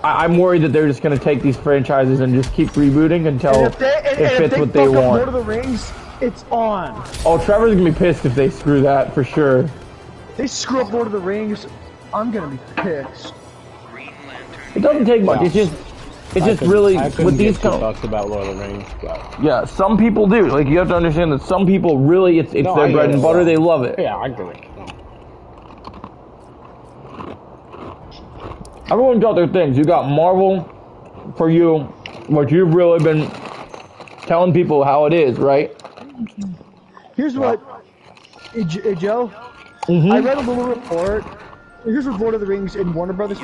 I'm worried that they're just going to take these franchises and just keep rebooting until it fits what they want. Lord of the Rings, it's on. Oh, Trevor's going to be pissed if they screw that, for sure. They screw up Lord of the Rings, I'm going to be pissed. It doesn't take much. It's just really with these kind of talks about Lord of the Rings. But... yeah, some people do. Like you have to understand that some people really it's their bread and butter. They love it. Yeah, I get it. Everyone's got their things. You got Marvel for you, what you've really been telling people how it is, right? Here's what, Joe. Mm-hmm. I read a little report. Here's what Lord of the Rings and Warner Brothers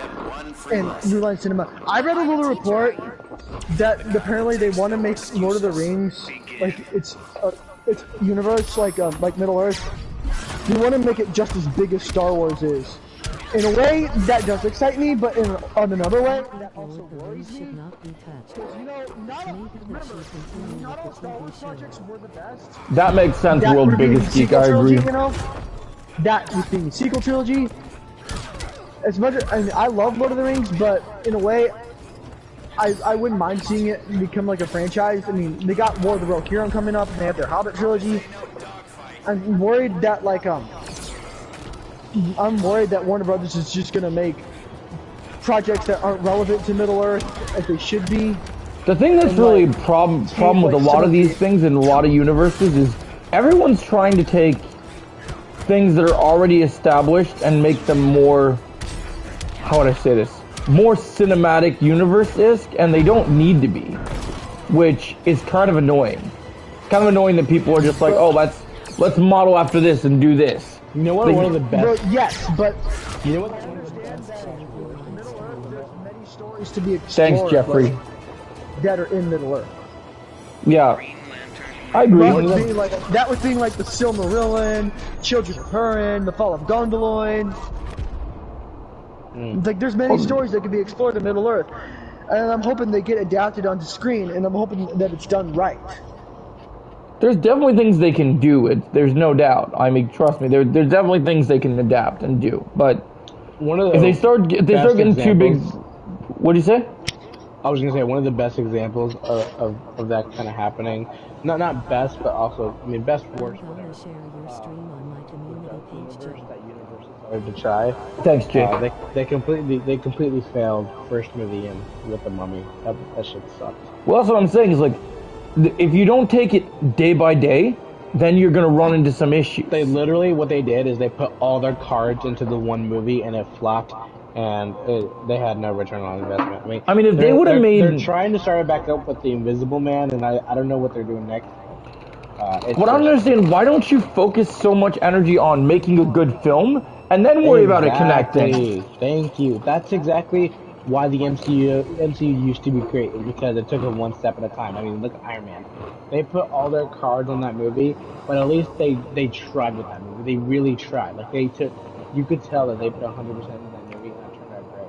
and New Line Cinema. I read a little report that apparently they want to make Lord of the Rings like it's universe like Middle Earth. They want to make it just as big as Star Wars is. In a way, that does excite me, but on another way, that also worries me. Because, you know, not all Star Wars projects were the best. That makes sense, world's biggest geek, I agree. You know? That was being the sequel trilogy. As much as, I mean, I love Lord of the Rings, but in a way, I wouldn't mind seeing it become like a franchise. I mean, they got War of the Rohirrim coming up, and they have their Hobbit trilogy. I'm worried that, like, I'm worried that Warner Brothers is just gonna make projects that aren't relevant to Middle Earth as they should be. The thing that's really problem with a lot of these things in a lot of universes is everyone's trying to take things that are already established and make them more, how would I say this, more cinematic universe-esque, and they don't need to be, which is kind of annoying. It's kind of annoying that people are just like, oh, let's model after this and do this. You know what? One of the best. Yes, but you know what? I understand that in Middle Earth, there's many stories to be explored. Thanks, Jeffrey. That are in Middle Earth. Yeah, I agree. That was being like the Silmarillion, Children of Húrin, the Fall of Gondolin. Like, there's many stories that could be explored in Middle Earth, and I'm hoping they get adapted onto screen, and I'm hoping that it's done right. There's definitely things they can do. There's no doubt. I mean, trust me. There's definitely things they can adapt and do. But if they start getting too big, what do you say? I was gonna say one of the best examples of that kind of happening. Not best, but also I mean best worst. To try. Thanks, Jake. They completely failed first movie in with the Mummy. That shit sucked. Well, that's what I'm saying. Is like, if you don't take it day by day, then you're gonna run into some issues. They literally what they did is they put all their cards into the one movie and it flopped, and they had no return on investment. I mean if they would have made, they're trying to start it back up with the Invisible Man, and I don't know what they're doing next. What I don't understand, why don't you focus so much energy on making a good film and then worry about it connecting? Thank you. That's exactly why the MCU used to be great, because it took it one step at a time. I mean, look at Iron Man. They put all their cards on that movie, but at least they tried with that movie. They really tried. Like, you could tell that they put 100% in that movie, and that turned out great.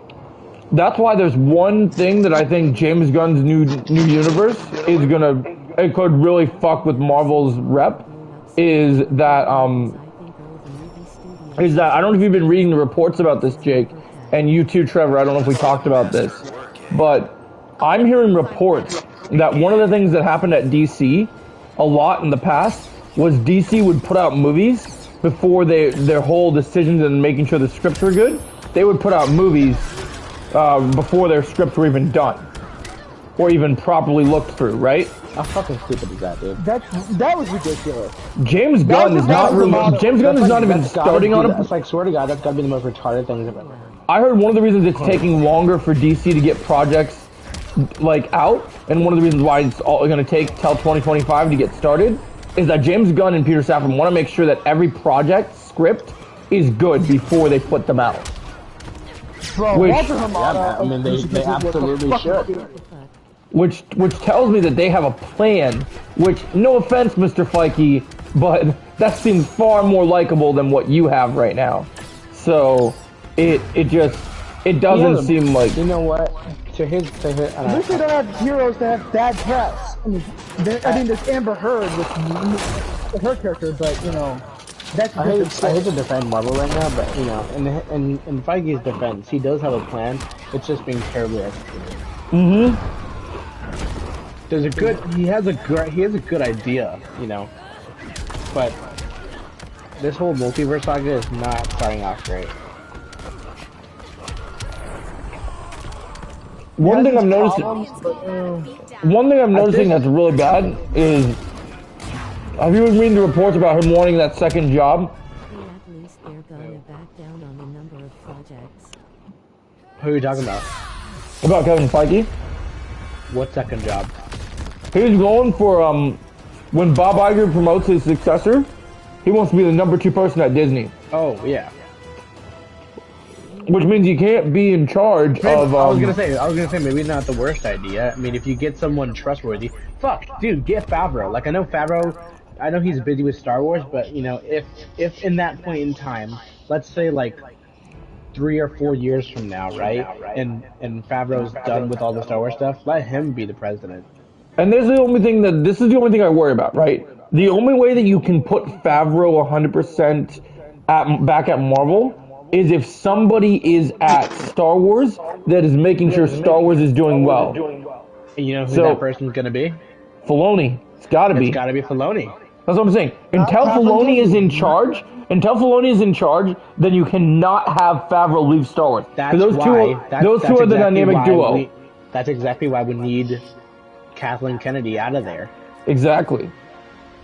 That's why there's one thing that I think James Gunn's new universe is gonna, it could really fuck with Marvel's rep, is that I don't know if you've been reading the reports about this, Jake, and you too, Trevor. I don't know if we talked about this, but I'm hearing reports that one of the things that happened at DC a lot in the past was DC would put out movies before their whole decisions and making sure the scripts were good. They would put out movies before their scripts were even done or even properly looked through, right? How fucking stupid is that, dude? That was ridiculous. James Gunn is not even starting on it. It's like, swear to God, that's gotta be the most retarded thing I've ever heard. I heard one of the reasons it's taking longer for DC to get projects like out, and one of the reasons why it's all going to take till 2025 to get started, is that James Gunn and Peter Safran want to make sure that every project script is good before they put them out. Bro, Walter Hamada, I mean, they absolutely should. Which tells me that they have a plan, which, no offense, Mr. Feige, but that seems far more likable than what you have right now. So, it doesn't seem like... You know what? At least they don't have heroes that have bad press. I mean, there's Amber Heard with her character, but you know, that's I hate to defend Marvel right now, but you know, in Feige's defense, he does have a plan. It's just being terribly executed. He has a good idea, you know, but this whole multiverse saga is not starting off great. One thing I'm noticing that's really bad is, have you been reading the reports about him wanting that second job? At least they're gonna back down on the number of projects. Who are you talking about? About Kevin Feige? What second job? He's going for, when Bob Iger promotes his successor, he wants to be the #2 person at Disney. Oh, yeah. Which means you can't be in charge of, I was gonna say, maybe not the worst idea. I mean, if you get someone trustworthy, dude, get Favreau. Like, I know he's busy with Star Wars, but, you know, if in that point in time, let's say, like, 3 or 4 years from now, right? And Favreau's done with all the Star Wars stuff, let him be the president. And this is the only thing I worry about, right? The only way that you can put Favreau 100% back at Marvel is if somebody is at Star Wars that is making sure Star Wars is doing well. And you know who that person's gonna be? Filoni. It's gotta be. It's gotta be Filoni. That's what I'm saying. Until Filoni is in charge, then you cannot have Favreau leave Star Wars. Those two are the dynamic duo. That's exactly why we need Kathleen Kennedy out of there. Exactly.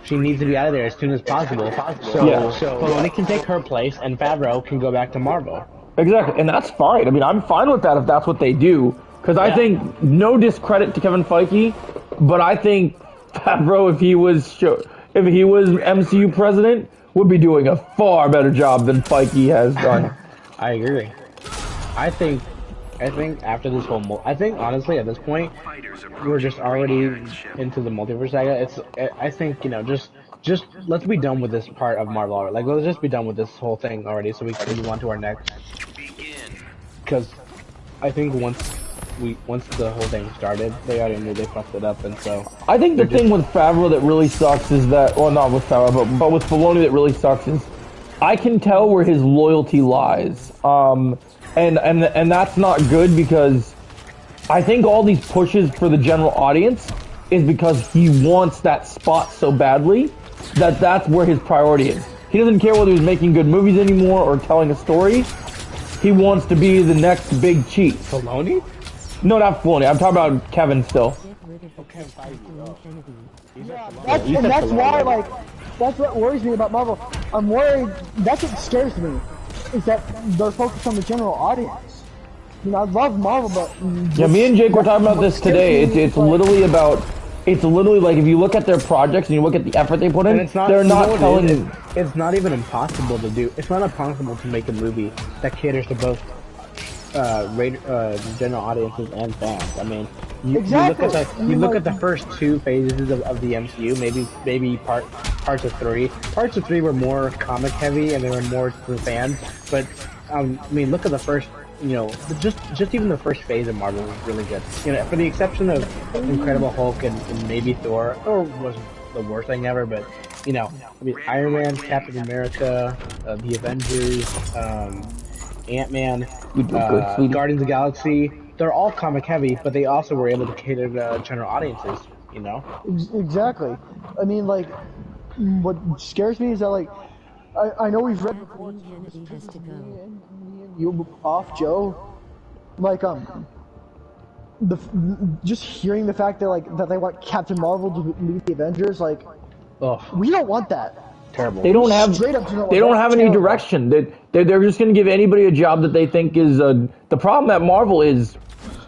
She needs to be out of there as soon as possible. So Filoni can take her place, and Favreau can go back to Marvel. Exactly, and that's fine. I mean, I'm fine with that if that's what they do. Because I think, no discredit to Kevin Feige, but I think Favreau, if he was MCU president, would be doing a far better job than Feige has done. I agree. I think after this whole honestly at this point we're just already into the multiverse saga. I think, you know, just let's be done with this part of Marvel already. Like, let's just be done with this whole thing already so we can move on to our next. Because I think once the whole thing started, they already knew they fucked it up, and so I think the thing with Favreau that really sucks is that, well, not with Favreau, but with Filoni that really sucks is I can tell where his loyalty lies. And that's not good, because I think all these pushes for the general audience is because he wants that spot so badly that that's where his priority is. He doesn't care whether he's making good movies anymore or telling a story. He wants to be the next big cheat. Filoni? No, not Filoni. I'm talking about Kevin still. That's why, like, that's what worries me about Marvel. I'm worried. That's what scares me. Is that they're focused on the general audience. You know, I love Marvel, but yeah, me and Jake were talking about this today. It's literally like, if you look at their projects and you look at the effort they put in, they're not telling. It's not even impossible to do. It's not impossible to make a movie that caters to both general audiences and fans. I mean, you look at the first 2 phases of the MCU, maybe parts of 3. Parts of 3 were more comic heavy and they were more for fans. But I mean, look at the first. You know, just even the first phase of Marvel was really good. You know, for the exception of Incredible Hulk and maybe Thor, Thor wasn't the worst thing ever, but you know, I mean, Iron Man, Captain America, the Avengers, Ant-Man, Guardians of the Galaxy, they're all comic heavy, but they also were able to cater to general audiences, you know? Exactly. I mean, like, what scares me is that, like, I know we've read you off, Joe. Like, just hearing the fact that they want Captain Marvel to lead the Avengers, like, we don't want that. Terrible. They don't have any direction. They're just going to give anybody a job that they think is the problem at Marvel is,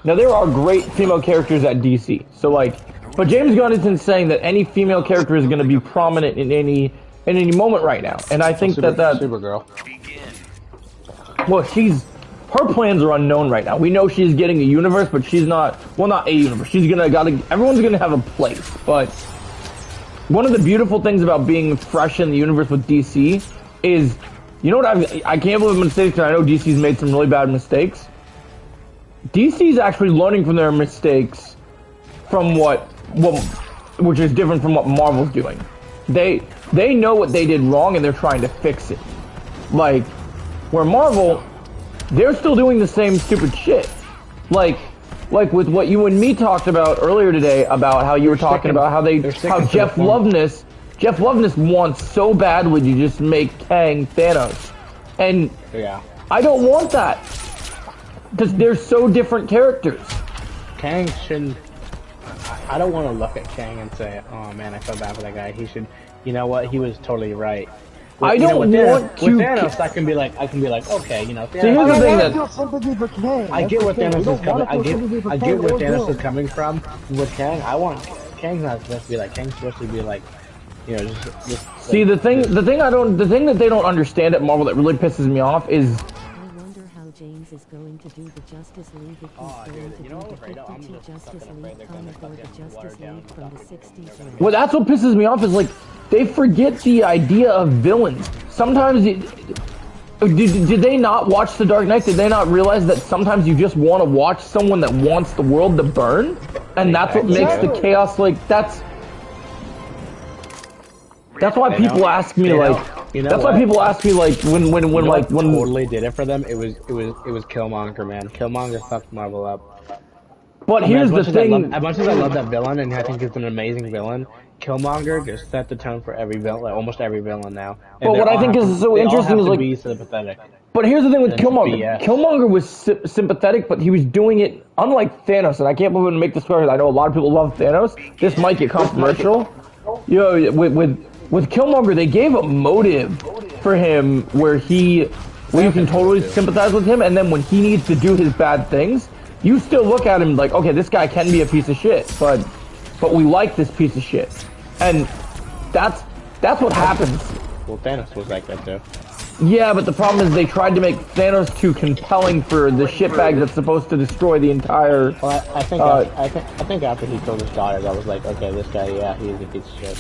now there are great female characters at DC. So like, but James Gunn isn't saying that any female character is going to be prominent in any moment right now. And I think that Supergirl. Well, her plans are unknown right now. We know she's getting a universe, but she's not a universe. She's everyone's gonna have a place. But one of the beautiful things about being fresh in the universe with DC is, you know what, I can't believe I'm gonna say this because I know DC's made some really bad mistakes. DC's actually learning from their mistakes, from which is different from what Marvel's doing. They know what they did wrong and they're trying to fix it. Like, where Marvel, they're still doing the same stupid shit. Like with what you and me talked about earlier today, about how you were talking about how Jeff Loveness wants so badly to just make Kang Thanos. And Yeah. I don't want that. Because they're so different characters. Kang shouldn't... I don't want to look at Kang and say, oh man, I feel bad for that guy. He should... You know what? He was totally right. I don't want to... With Thanos, I can be like, okay, you know, Thanos... See, here's the thing that... feel sympathy for Kang. I get where That's the thing. Thanos is coming. I get where Thanos Kang. is coming from. With Kang, I want Kang's not supposed to be like. Kang's supposed to be like, you know, just See, the thing that they don't understand at Marvel that really pisses me off is... I wonder how James is going to do the Justice League if he's going to do the 52 Justice League comic or the Justice League from the 60s. Well, that's what pisses me off is, like, they forget the idea of villains. Sometimes, did they not watch The Dark Knight? Did they not realize that sometimes you just want to watch someone that wants the world to burn? And that's what makes the chaos, like, that's why people ask me, like, that's why people ask me, like, when totally did it for them. It was Killmonger, man. Killmonger fucked Marvel up. But here's the thing. As much as I love that villain, and I think he's an amazing villain, Killmonger just set the tone for every villain, like almost every villain now. And but what I think is so interesting is, like, be sympathetic. But here's the thing with Killmonger. BS. Killmonger was sympathetic, but he was doing it unlike Thanos. And I can't believe I'm gonna make this clear. I know a lot of people love Thanos. This might get controversial. You know, with Killmonger, they gave a motive for him where you can totally sympathize with him, and then when he needs to do his bad things, you still look at him like, okay, this guy can be a piece of shit, but we like this piece of shit, and that's what happens. Well, Thanos was like that too. Yeah, but the problem is they tried to make Thanos too compelling for the shitbag that's supposed to destroy the entire. Well, I think after he killed his daughter, I was like, okay, this guy, yeah, he's a piece of shit.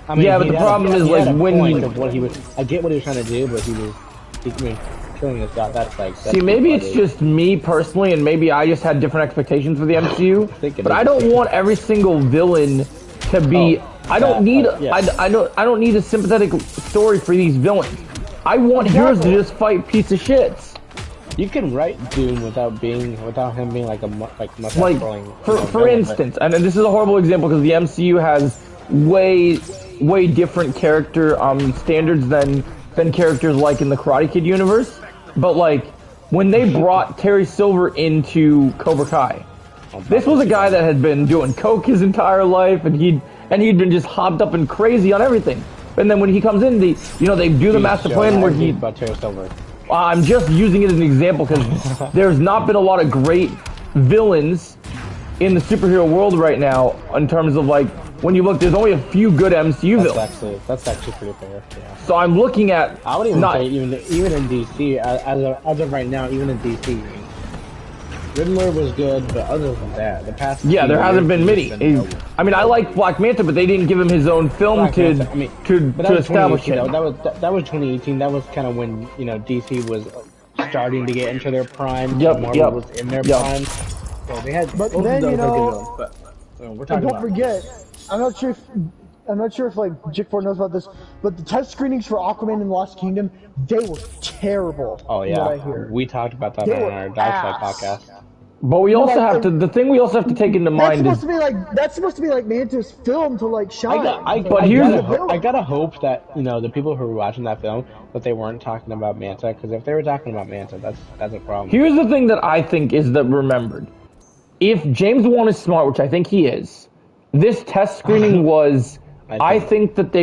I mean, yeah, but the problem is, like, when I get what he was trying to do, but killing his daughter, that's see, maybe it's just me personally, and maybe I just had different expectations for the MCU. But I don't want every single villain to be. I don't need a sympathetic story for these villains. I want heroes to just fight piece of shits. You can write Doom without him being like for instance, and this is a horrible example because the MCU has way different character standards than characters like in the Karate Kid universe. But like when they brought Terry Silver into Cobra Kai, this was a guy that had been doing coke his entire life, and he'd been just hopped up and crazy on everything. And then when he comes in, they do the master plan where he. About Terry Silver. I'm just using it as an example because there's not been a lot of great villains in the superhero world right now in terms of, like, when you look, there's only a few good MCU villains. That's actually pretty fair. Yeah. So I'm looking at. I would even say even in DC as of right now, even in DC, Riddler was good, but other than that, the past. Yeah, there hasn't been many. I mean, I like Black Manta, but they didn't give him his own film to establish him. That was 2018. That was kind of when DC was starting to get into their prime. Marvel was in their prime. So they had. But then we're talking don't forget. I'm not sure if like Jick Ford knows about this, but the test screenings for Aquaman and Lost Kingdom, they were terrible. Oh yeah, we talked about that on our Dark Side podcast. But we also have to. The thing we also have to take into mind is that's supposed to be like Manta's film to like shine. I gotta hope that the people who were watching that film that they weren't talking about Manta, because if they were talking about Manta, that's a problem. Here's the thing that I think is that remembered. If James Wan is smart, which I think he is, this test screening was. I think that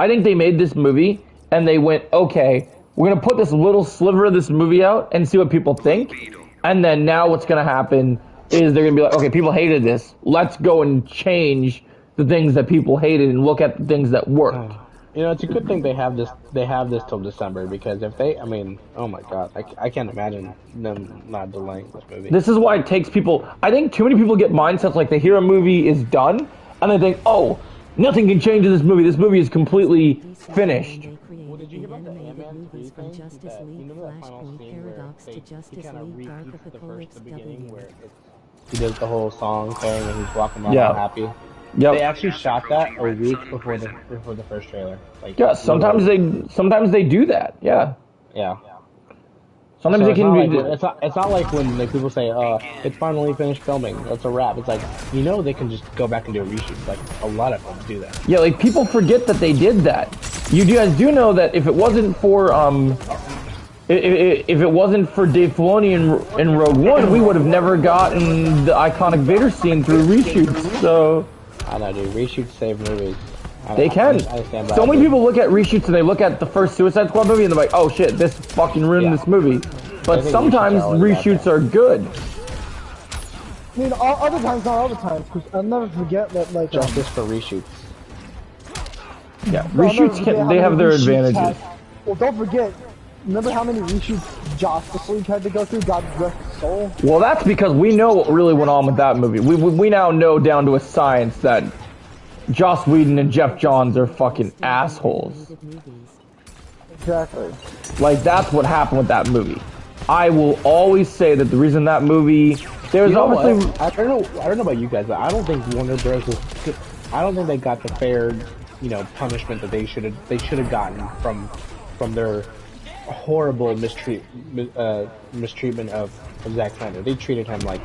I think they made this movie and they went, okay, we're gonna put this little sliver of this movie out and see what people think. And then now what's going to happen is they're going to be like, okay, people hated this. Let's go and change the things that people hated and look at the things that worked. It's a good thing they have this till December, because if they, oh my god, I can't imagine them not delaying this movie. This is why it takes people, I think too many people get mindsets like they hear a movie is done and they think, oh, Nothing can change in this movie. This movie is completely finished. Well, did you hear about the Ant-Man 3 movies from thing? Justice That, League, you know that final Flashpoint, scene where Paradox to he Justice kind of League, Dark repeats the Apocalypse, beginning W. where he does the whole song thing and he's walking around Yeah. all happy. Yep. They actually shot that a week before the first trailer. Like, Yeah, sometimes they do that. Yeah. Yeah. Sometimes So they it's can not be. like, it's not like when like, people say, it's finally finished filming, it's a wrap. It's like, you know they can just go back and do a reshoot. Like, a lot of them do that. Yeah, like people forget that they did that. You guys do know that if it wasn't for if it wasn't for Dave Filoni in Rogue One, we would have never gotten the iconic Vader scene through reshoots. So I know, dude. Reshoots save movies. they can. I stand by So it, many dude. people look at reshoots and they look at the first Suicide Squad movie and they're like, "Oh shit, this fucking ruined this movie." But I think sometimes reshoots are always reshoots are good. I mean, other times, not all the times, because I'll never forget that, like, Justice for reshoots. Yeah, I'll never reshoots forget can. how They have many their reshoots advantages. well, don't forget, remember how many reshoots Justice League had to go through? God rest his soul. Well, that's because we know what really went on with that movie. We now know down to a science that Joss Whedon and Jeff Johns are fucking assholes. Exactly. Like, that's what happened with that movie. I will always say that the reason that movie... There's You know obviously... what? I don't know about you guys, but I don't think Warner Bros. I don't think they got the fair, punishment that they should have gotten from their horrible mistreatment of Zack Snyder. They treated him like.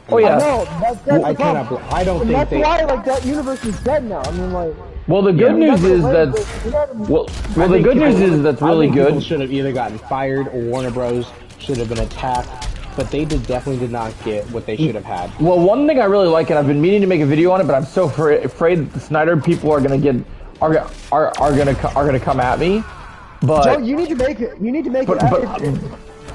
Oh, yeah. No, that's I the problem. cannot. I don't And think that's they. why, like, that universe is dead now. I mean, like... Well, the good news is that... that... Well, the good news is that's really People good. should have either gotten fired or Warner Bros. Should have been attacked, but they definitely did not get what they should have had. Well, one thing I really like, and I've been meaning to make a video on it, but I'm so afraid that the Snyder people are gonna come at me. But Joe, you need to make it. You need to make it.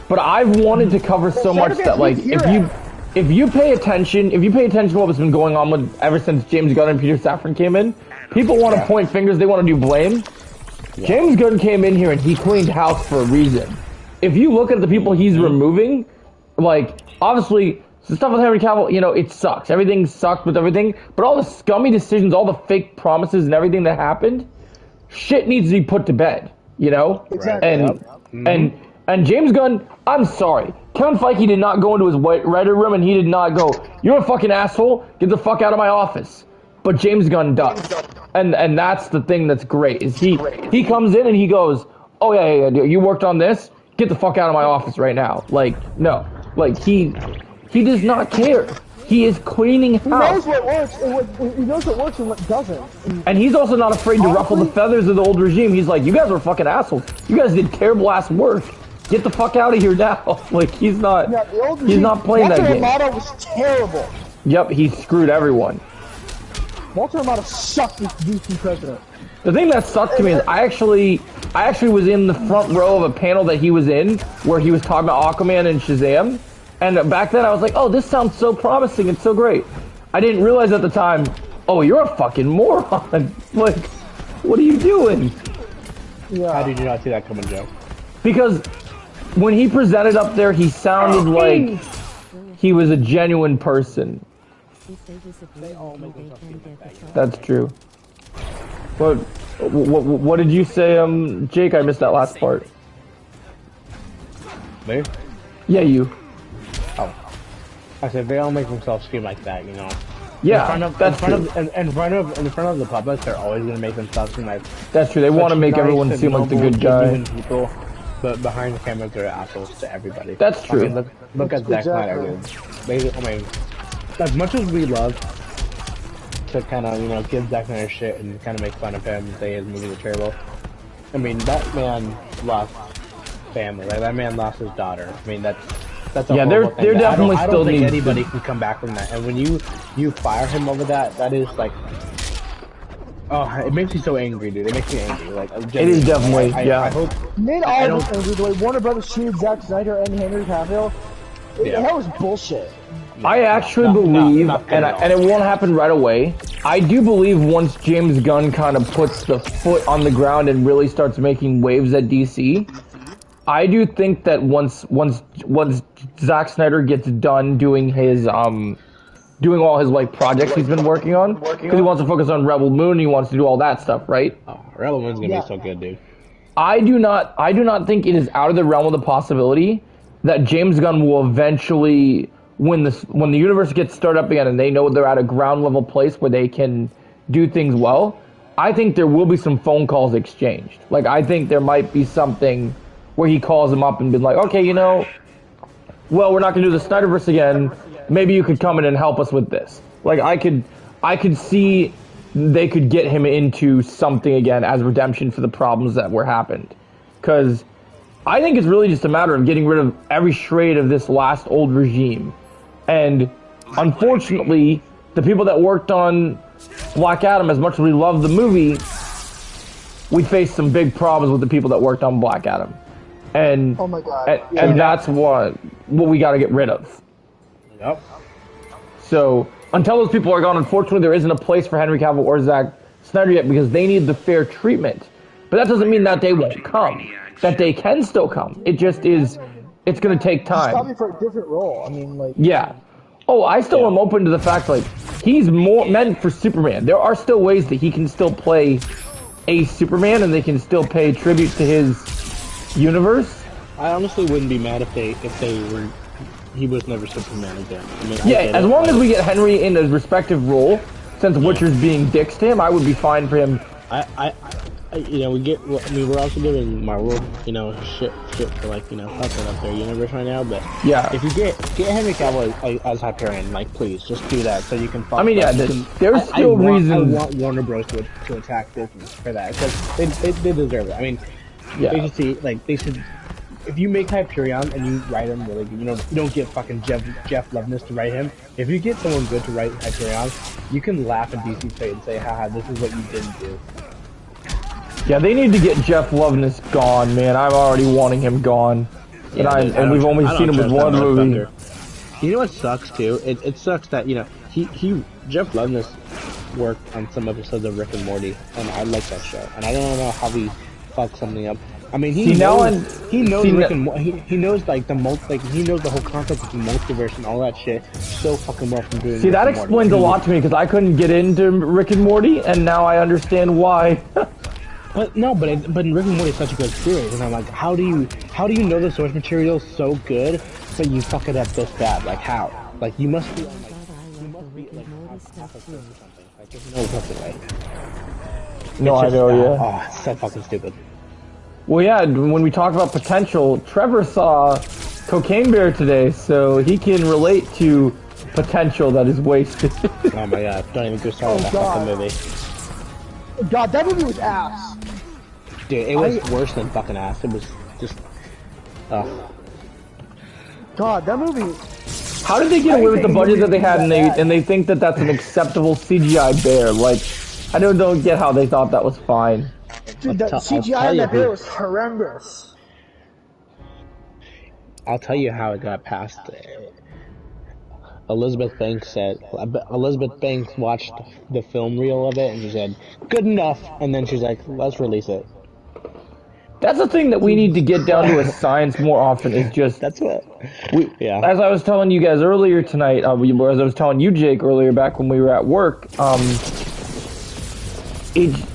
but I've wanted to cover so much that, like, if you pay attention to what's been going on with ever since James Gunn and Peter Safran came in, people want to point fingers, they want to do blame. Yeah. James Gunn came in here and he cleaned house for a reason. If you look at the people he's removing, like, obviously, the stuff with Henry Cavill, it sucks. Everything sucked with everything, but all the scummy decisions, all the fake promises and everything that happened, shit needs to be put to bed, Exactly. And James Gunn, I'm sorry. Kevin Feige did not go into his writer room and he did not go, "You're a fucking asshole, get the fuck out of my office." But James Gunn does. And that's the thing that's great, is he comes in and he goes, "Oh yeah, you worked on this? Get the fuck out of my office right now." Like, no. Like, he does not care. He is cleaning house. He knows what works. He knows what works and what doesn't. And he's also not afraid to ruffle the feathers of the old regime. He's like, "You guys are fucking assholes. You guys did terrible ass work. Get the fuck out of here now." Like, he's not playing that game. Walter Amato was terrible. Yep, he screwed everyone. Walter Amato sucked as DC president. The thing that sucked to me is I actually was in the front row of a panel that he was in where he was talking about Aquaman and Shazam. And back then I was like, "Oh, this sounds so promising and so great." I didn't realize at the time, "Oh, you're a fucking moron." Like, what are you doing? Yeah. How did you not see that coming, Joe? Because when he presented up there, he sounded like he was a genuine person. That's true. What did you say, Jake? I missed that last part. Me? Yeah, you. Oh. I said they all make themselves seem like that, Yeah, in front of the puppets, they're always gonna make themselves seem like. That's true. They want to make everyone seem like the good guy. People, but behind the camera, they're assholes to everybody. That's true. I mean, look at Zack Snyder, dude. As much as we love to kind of, give Zack Snyder shit and kind of make fun of him and say his movies are terrible. I mean, that man lost family. Like, that man lost his daughter. I mean, that's a horrible thing. They're definitely I still don't think needs anybody can come back from that. And when you fire him over that, that is like, oh, it makes me so angry, dude. It makes me angry. Like, it is definitely, yeah. I hope. Made all of us angry. The way Warner Brothers treated Zack Snyder and Henry Cavill, that was bullshit. I actually believe, and it won't happen right away, I do believe once James Gunn kind of puts the foot on the ground and really starts making waves at DC, I do think that once Zack Snyder gets done doing doing all his like projects he's been working on because he wants to focus on Rebel Moon and he wants to do all that stuff, right? Oh, Rebel Moon's gonna be so good, dude. I do not think it is out of the realm of the possibility that James Gunn will eventually, when the universe gets started up again and they know they're at a ground level place where they can do things well, I think there will be some phone calls exchanged. Like, I think there might be something where he calls him up and be like, okay, well, we're not going to do the Snyderverse again. Maybe you could come in and help us with this. Like, I could see they could get him into something again as redemption for the problems that were happened. Because I think it's really just a matter of getting rid of every shred of this last old regime. And unfortunately, the people that worked on Black Adam, as much as we love the movie, we faced some big problems with the people that worked on Black Adam. And, oh my God. And that's what we got to get rid of. Yep. So, until those people are gone, unfortunately, there isn't a place for Henry Cavill or Zack Snyder yet because they need the fair treatment. But that doesn't mean that they won't come. That they can still come. It just is, it's going to take time. It's probably for a different role. I mean, like... Yeah. Oh, I still am open to the fact, like, he's more meant for Superman. There are still ways that he can still play a Superman and they can still pay tribute to his universe. I honestly wouldn't be mad if he was never Superman again. I mean, yeah, as long as we get Henry in his respective role, since Witcher's being dicks to him, I would be fine for him. We're also giving Marvel, shit for like, fucking up their universe right now. But yeah, if you get Henry Cavill as Hyperion, like, please just do that so you can. I mean, yeah, there's still reasons. I want Warner Bros. to attack Disney for that because they deserve it. I mean, yeah, they should. If you make Hyperion and you write him really good, you don't get fucking Jeff Loveness to write him. If you get someone good to write Hyperion, you can laugh in DC's face and say, haha, this is what you didn't do. Yeah, they need to get Jeff Loveness gone, man. I'm already wanting him gone. Yeah, and we've only seen him with one movie. You know what sucks too? It sucks that, Jeff Loveness worked on some episodes of Rick and Morty, and I like that show. And I don't know how he fucked something up. I mean, he knows Rick and Morty. He knows like he knows the whole concept of the multiverse and all that shit so fucking well from doing. See, that explains a lot to me because I couldn't get into Rick and Morty, and now I understand why. But Rick and Morty is such a good series, and I'm like, how do you know the source material so good, but you fuck it up this bad? Like how? Like you must be something. Like there's no fucking way. No, I know, yeah. Oh, it's so fucking stupid. Well, yeah, when we talk about potential, Trevor saw Cocaine Bear today, so he can relate to potential that is wasted. Oh my god, don't even go start with that fucking movie. God, that movie was ass. Dude, it was worse than fucking ass. It was just... God, that movie... How did they get away with the budget that they had and they think that that's an acceptable CGI bear? Like, I don't get how they thought that was fine. Dude, that CGI on that bear was horrendous. I'll tell you how it got past. Elizabeth Banks watched the film reel of it and she said, good enough, and then she's like, let's release it. That's the thing that we need to get down to a science more often is just... That's what... Yeah. As I was telling you guys earlier tonight, as I was telling you, Jake, earlier back when we were at work,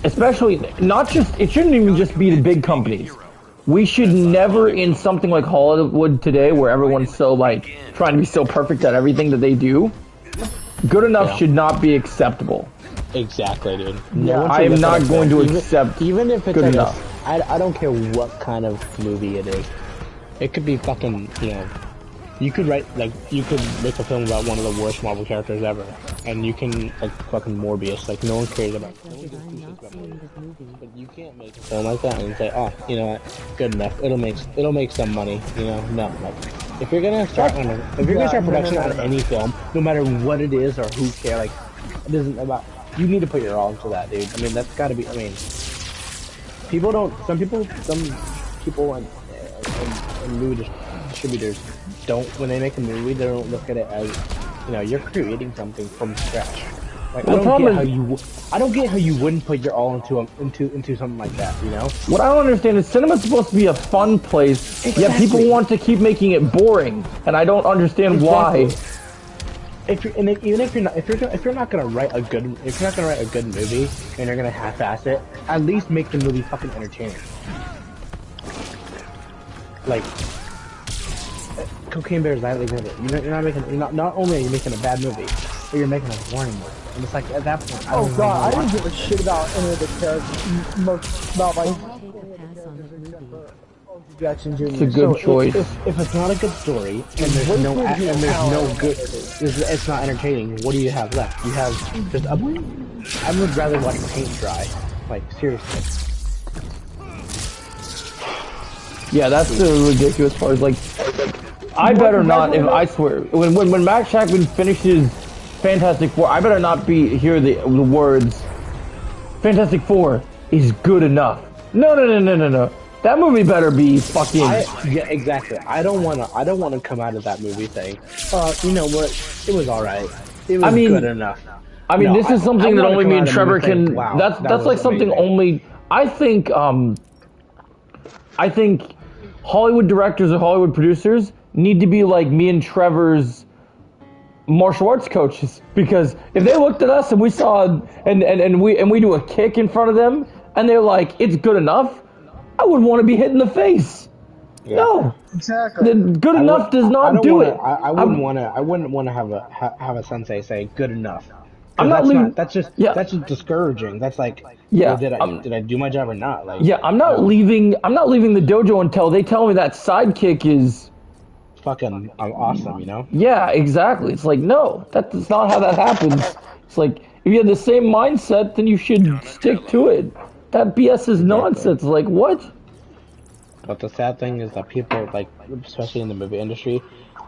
especially, it shouldn't even just be the big companies. We should never, in something like Hollywood today, where everyone's so, like, trying to be so perfect at everything that they do, good enough should not be acceptable. Exactly, dude. No, I am not going to accept even if it's good like enough. I don't care what kind of movie it is. It could be fucking, you could make a film about one of the worst Marvel characters ever, and you can, like, fucking Morbius, like, no one cares about but you can't make a film like that and say, oh, you know what, good enough, it'll make some money, no, like, if you're gonna start production on any film, no matter what it is or who cares, like, it isn't about, you need to put your all into that, dude. I mean, that's gotta be, some people and movie distributors don't, when they make a movie, they don't look at it as, you're creating something from scratch. Like, I don't get how you wouldn't put your all into something like that, What I don't understand is cinema's supposed to be a fun place, yet people want to keep making it boring, and I don't understand why. even if you're not gonna write a good movie and you're gonna half-ass it, at least make the movie fucking entertaining. Like, Cocaine Bear is that example. Not only are you making a bad movie, but you're making a boring movie. And it's like at that point, I don't God, I didn't give a shit about any of the characters. Most about like. Jackson Jr. It's a good choice. If it's not a good story and there's no good, it's not entertaining. What do you have left? You have just a. I would rather watch paint dry. Like seriously. Yeah, that's the ridiculous part. Like, I better not. If I swear, when Max Shackman finishes Fantastic Four, I better not hear the words. Fantastic Four is good enough. No. That movie better be fucking. Yeah, exactly. I don't wanna come out of that movie saying, you know what? It was all right. It was good enough. I mean, this is something that only me and Trevor can. Wow, that's like something only. I think Hollywood directors or Hollywood producers need to be like me and Trevor's martial arts coaches, because if they looked at us and we saw and we do a kick in front of them and they're like, it's good enough, I wouldn't want to be hit in the face. Yeah. No, exactly. Good enough does not do it. I wouldn't want to have a sensei say good enough. I'm not leaving. That's just discouraging. That's like, yeah. Well, did I do my job or not? Like, yeah, I'm not leaving. I'm not leaving the dojo until they tell me that sidekick is fucking awesome. You know? Yeah, exactly. It's like, no, that's not how that happens. It's like, if you have the same mindset, then you should stick to it. That BS is nonsense. Like, what? But the sad thing is that people, like, especially in the movie industry,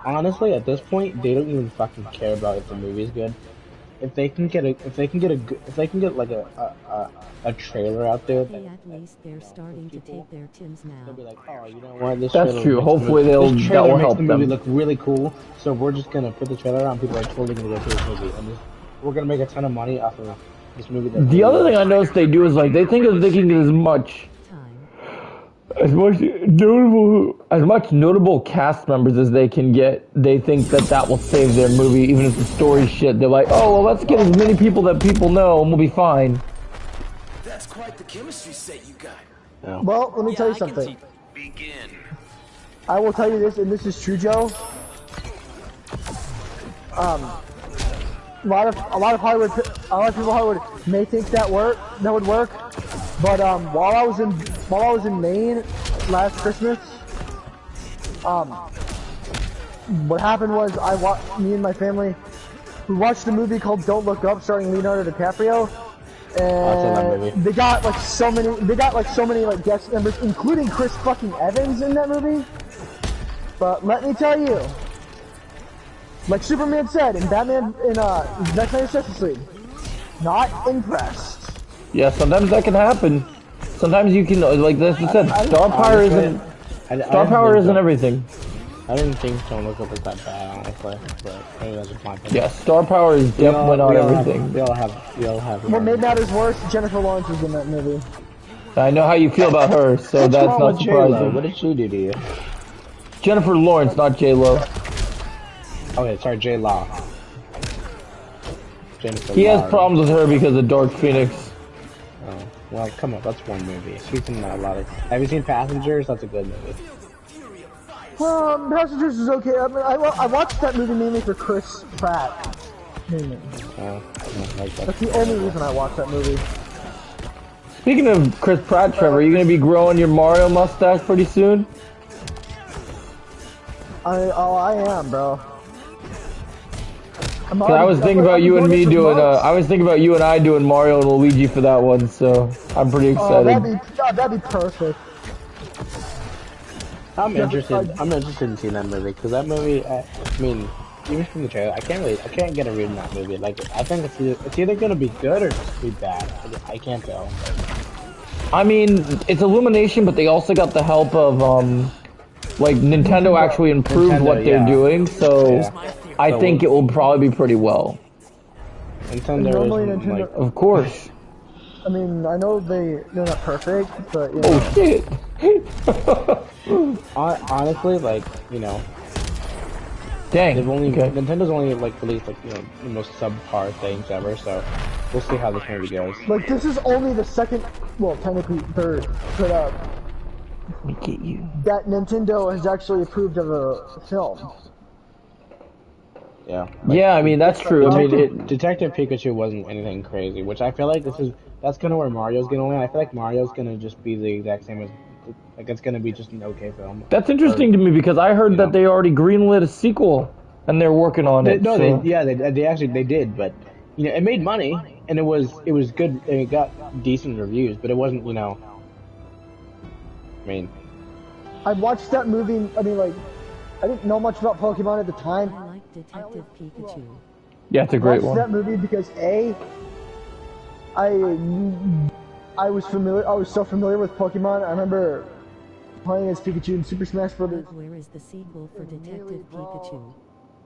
honestly, at this point, they don't even fucking care about if the movie's good. If they can get like a trailer out there, Hey, at least they're starting to take their Tims now. they'll be like, oh, you know what? This That's true. Hopefully that will help the them. movie look really cool. So we're just gonna put the trailer on. People are totally gonna go to this movie, and we're gonna make a ton of money off of this movie. The other thing I noticed they do is like they think they can get as much notable cast members as they can get. They think that will save their movie, even if the story's shit. They're like, oh well, let's get as many people that people know, and we'll be fine. That's quite the chemistry set you got. Yeah. Well, let me tell you something. Begin. I will tell you this, and this is true, Joe. A lot of people in Hollywood may think that would work, but while I was in Maine last Christmas, what happened was me and my family, we watched a movie called Don't Look Up starring Leonardo DiCaprio, and they got like so many like guest members, including Chris fucking Evans in that movie. But let me tell you, like Superman said in Batman in Zack Snyder's Justice League, not impressed. Yeah, sometimes that can happen. Sometimes you can, like this said, star power isn't everything. I didn't think Don't Look Up was that bad, honestly. But maybe that's just my opinion. Yeah, star power is definitely not everything. We all have. What made matters worse, Jennifer Lawrence was in that movie. I know how you feel about her, so that's not surprising. What did she do to you? Jennifer Lawrence, not J-Lo. Okay, sorry, J-Law. He has problems with her because of Dark Phoenix. Oh, well, come on, that's one movie. She's in a lot of. Have you seen Passengers? That's a good movie. Passengers is okay. I mean, I watched that movie mainly for Chris Pratt. Mainly. That's the only reason I watched that movie. Speaking of Chris Pratt, Trevor, are you gonna be growing your Mario mustache pretty soon? I am, bro. I was thinking about you and me doing. I was thinking about you and I doing Mario and Luigi for that one, so I'm pretty excited. That'd be perfect. I'm interested in seeing that movie because that movie. I mean, even from the trailer, I can't get a read in that movie. Like, I think it's either gonna be good or just be bad. I can't tell. I mean, it's Illumination, but they also got the help of like Nintendo actually improved what they're doing, so I think it will probably be pretty well. Nintendo, like, of course. I mean, I know they're not perfect, but you know. Oh shit! Honestly, like, you know, Dang. Nintendo's only like released like the most subpar things ever. So we'll see how this movie goes. Like this is only the second, well, technically third, but Let me get you. that Nintendo has actually approved of a film. Yeah. Yeah, I mean that's true. I mean, Detective Pikachu wasn't anything crazy, which I feel like that's kind of where Mario's gonna land. I feel like Mario's gonna just be the exact same as, like it's gonna be just an okay film. that's interesting to me because I heard that they already greenlit a sequel and they're working on it. No, so. they actually did, but it made money and it was good and it got decent reviews, but it wasn't I mean, I watched that movie. I mean, like, I didn't know much about Pokemon at the time. I like Detective Pikachu. Yeah, it's a great I watched one. that movie because I was familiar. I was so familiar with Pokemon. I remember playing as Pikachu in Super Smash Brothers But where is the sequel for Detective Pikachu?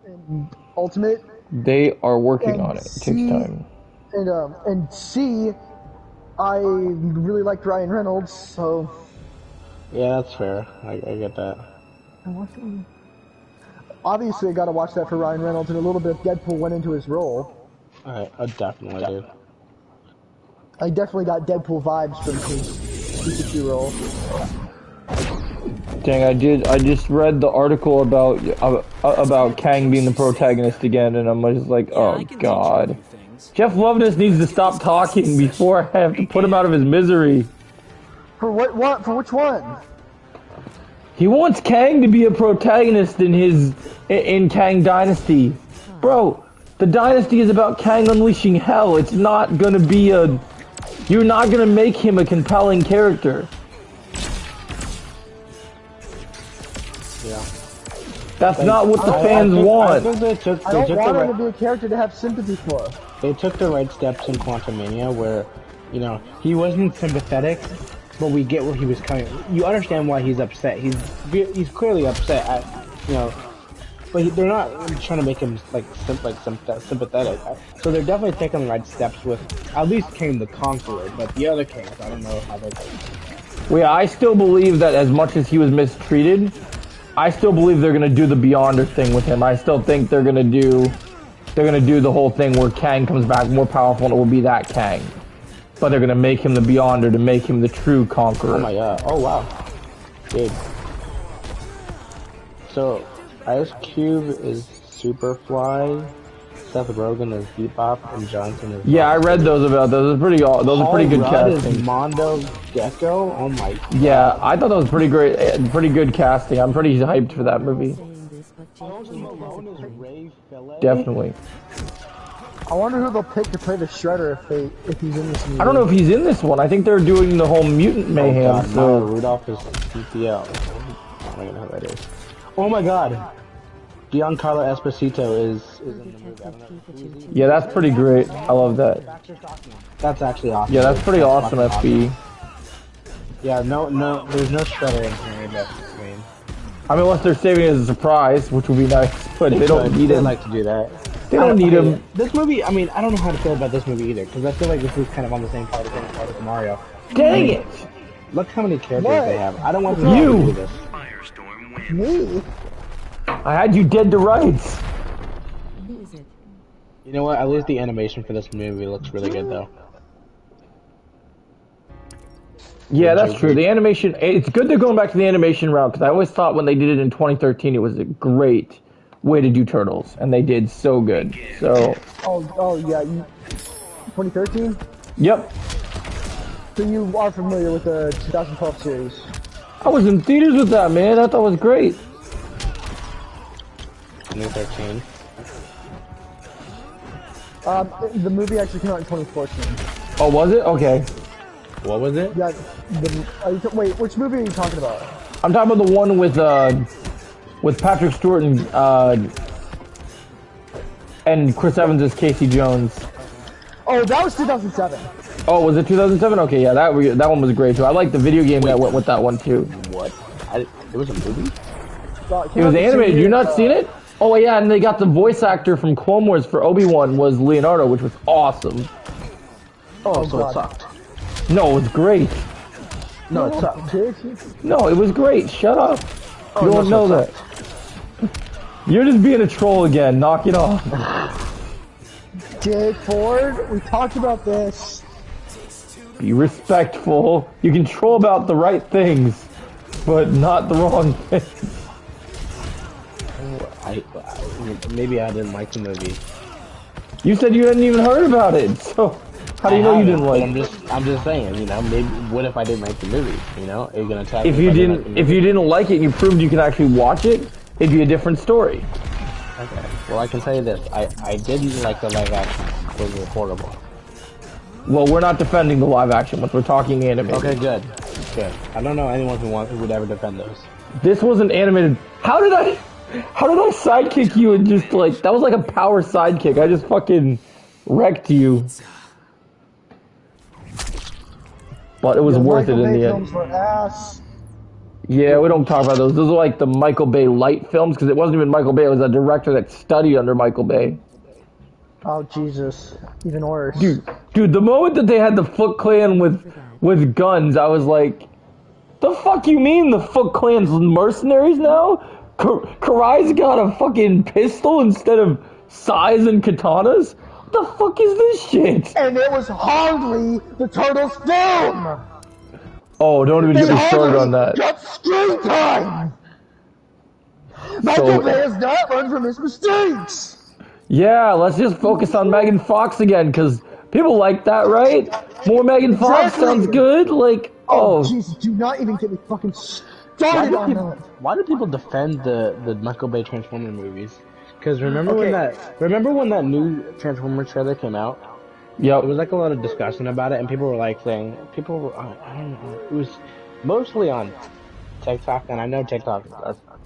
and Ultimate. They are working And on it. It takes time. And C, I really liked Ryan Reynolds, so yeah, that's fair. I get that. obviously I gotta watch that for Ryan Reynolds, and a little bit of Deadpool went into his role. I definitely do. I definitely got Deadpool vibes from his Pikachu role. Dang, I just read the article about Kang being the protagonist again, and I'm just like, oh god. Jeff Loveness needs to stop talking before I have to put him out of his misery. For what? For which one? He wants Kang to be a protagonist in Kang Dynasty. Bro, the Dynasty is about Kang unleashing hell. It's not gonna be you're not gonna make him a compelling character. Yeah. That's not what the fans want. I think they took I don't want him to the be a character to have sympathy for. they took the right steps in Quantumania where, he wasn't sympathetic, but we get where he was coming. You understand why he's upset. He's clearly upset. But they're not trying to make him sympathetic. So they're definitely taking the right steps with at least Kang the Conqueror, but the other Kangs, I don't know how they're going. Well, yeah, I still believe that as much as he was mistreated, I still believe they're gonna do the Beyonder thing with him. I still think they're gonna do the whole thing where Kang comes back more powerful and it will be that Kang. But they're gonna make him the Beyonder to make him the true conqueror. Oh my god. Oh wow. Dude. So, Ice Cube is Superfly, Seth Rogen is Bebop, and Johnson is... Yeah, I read those about those. Those are pretty good casting. Is Mondo Gecko? Oh my god. Yeah, I thought that was pretty great, pretty good casting. I'm pretty hyped for that movie. Saying this, but Post Jake Malone has is a point. Ray Fillet? Definitely. I wonder who they'll pick to play the Shredder if he's in this movie. I don't know if he's in this one. I think they're doing the whole mutant mayhem. Oh god, so no, Rudolph is CPL. I don't know who that is. Oh my god. Giancarlo Esposito is in the movie. I don't know who he is. yeah, that's pretty great. I love that. That's actually awesome. Yeah, that's pretty awesome, fucking FB. Yeah, no, there's no Shredder in here, but I mean, I mean, unless they're saving it as a surprise, which would be nice, but they don't need They him. like to do that. They don't need him. This movie, I mean, I don't know how to feel about this movie either, because I feel like this is kind of on the same part as Mario. Dang it! Look how many characters What? they have. I don't want them You. to do this. Me? I had you dead to rights. Who is it? You know what? At least the animation for this movie looks really good, though. Yeah, that's true. The animation, it's good they're going back to the animation route, because I always thought when they did it in 2013 it was a great way to do Turtles, and they did so good. So, Oh yeah. 2013. yep. So you are familiar with the 2012 series? I was in theaters with that, man. I thought it was great. 2013. The movie actually came out in 2014. Oh, was it? Okay. What was it? Yeah. Wait, which movie are you talking about? I'm talking about the one with Patrick Stewart and Chris Evans as Casey Jones. Oh, that was 2007. Oh, was it 2007? Okay, yeah, that one was great too. I like the video game that went with that one too. What? It was a movie? It was animated. You not seen it? Oh yeah, and they got the voice actor from Clone Wars for Obi-Wan was Leonardo, which was awesome. Oh, so God. it sucked. No, it was great. No, it sucked. No, it was great. Shut up. You don't know that. You're just being a troll again. Knock it off. Jake Ford, we talked about this. Be respectful. You can troll about the right things, but not the wrong things. Maybe I didn't like the movie. You said you hadn't even heard about it, so how do you know you didn't like it? I'm just saying, you know, maybe what if I didn't like the movie? You know, are you gonna tell If me you I didn't, if you didn't like it, and you proved you can actually watch it. It'd be a different story. Okay. Well, I can tell you this: I didn't like the live action. It was horrible. Well, we're not defending the live action ones. We're talking animated. Okay, good. I don't know anyone who would ever defend those. This wasn't animated. How did I sidekick you and just like that was like a power sidekick? I just fucking wrecked you. But it was worth it in the end. Films were ass. Yeah, we don't talk about those. Those are like the Michael Bay light films because it wasn't even Michael Bay. It was a director that studied under Michael Bay. Oh Jesus, even worse. Dude, the moment that they had the Foot Clan with guns, I was like, the fuck you mean the Foot Clan's mercenaries now? Karai's got a fucking pistol instead of sais and katanas? What the fuck is this shit? And it was hardly the Turtles' film! Oh, don't even get me started on that. Got screen time! Michael Bay has not learned from his mistakes! Yeah, let's just focus on Megan Fox again, because people like that, right? More Megan Fox sounds good, like, oh. Jesus, do not even get me fucking started on that. Why do people defend the Michael Bay Transformer movies? Because remember when that new Transformers trailer came out? Yeah, it was like a lot of discussion about it, and people were like saying, I don't know, it was mostly on TikTok, and I know TikTok,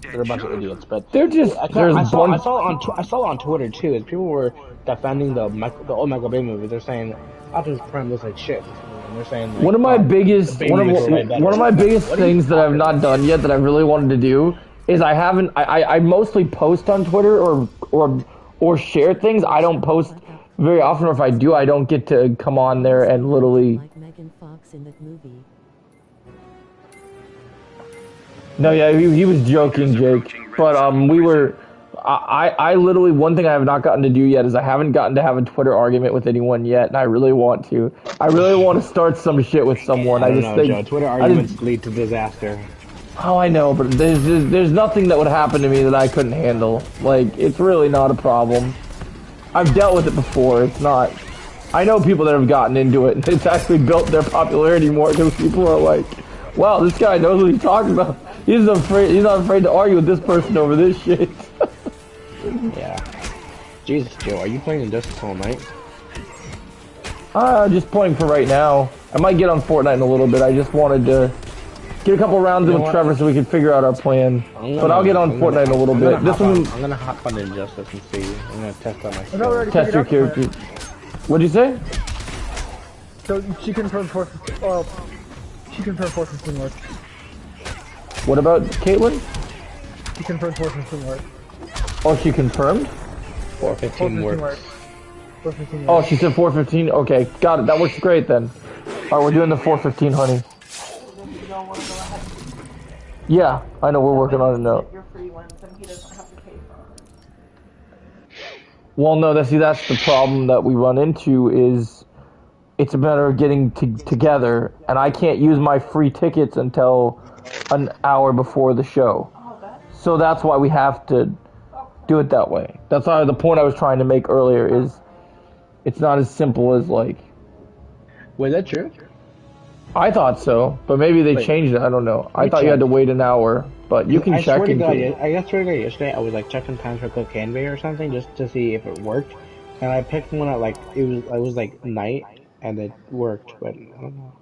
they're a bunch of idiots, but they're just, I saw on Twitter too, as people were defending the old Michael Bay movie. They're saying Optimus Prime looks like shit. And they're saying like, one of my biggest things that I've not done yet that I really wanted to do is I mostly post on Twitter or share things. I don't post very often, or if I do, I don't get to come on there and literally. Like Megan Fox in that movie. No, yeah, he was joking, Jake. But I literally, one thing I have not gotten to do yet is I haven't gotten to have a Twitter argument with anyone yet, and I really want to. I really want to start some shit with someone. I just think Joe, Twitter arguments lead to disaster. Oh, I know, but there's nothing that would happen to me that I couldn't handle. Like, it's really not a problem. I've dealt with it before. It's not. I know people that have gotten into it, and it's actually built their popularity more because people are like, wow, this guy knows what he's talking about. He's not afraid to argue with this person over this shit. Yeah. Jesus, Joe, are you playing Injustice all night? Just playing for right now. I might get on Fortnite in a little bit. I just wanted to get a couple rounds in with Trevor so we can figure out our plan. But I'll get on Fortnite in a little bit. I'm gonna hop on Injustice and see. I'm gonna test out my skills. Test your character. What'd you say? So she confirmed 415 work. What about Caitlyn? She confirmed 415 work. Oh, she confirmed? 415 works. 415 Oh, she said 415? Okay, got it. That works great then. Alright, we're doing the 415, honey. Yeah, I know, we're working on it now. Well, no, that's the problem that we run into is it's a matter of getting together, and I can't use my free tickets until an hour before the show. So that's why we have to do it that way. That's why the point I was trying to make earlier is it's not as simple as like... Wait, that true? I thought so, but maybe they changed it. I don't know. I thought you had to wait an hour, but you can check into it. I swear to God, yesterday I was like checking times for Cocaine Bay or something just to see if it worked, and I picked one at like it was like night and it worked, but I don't know.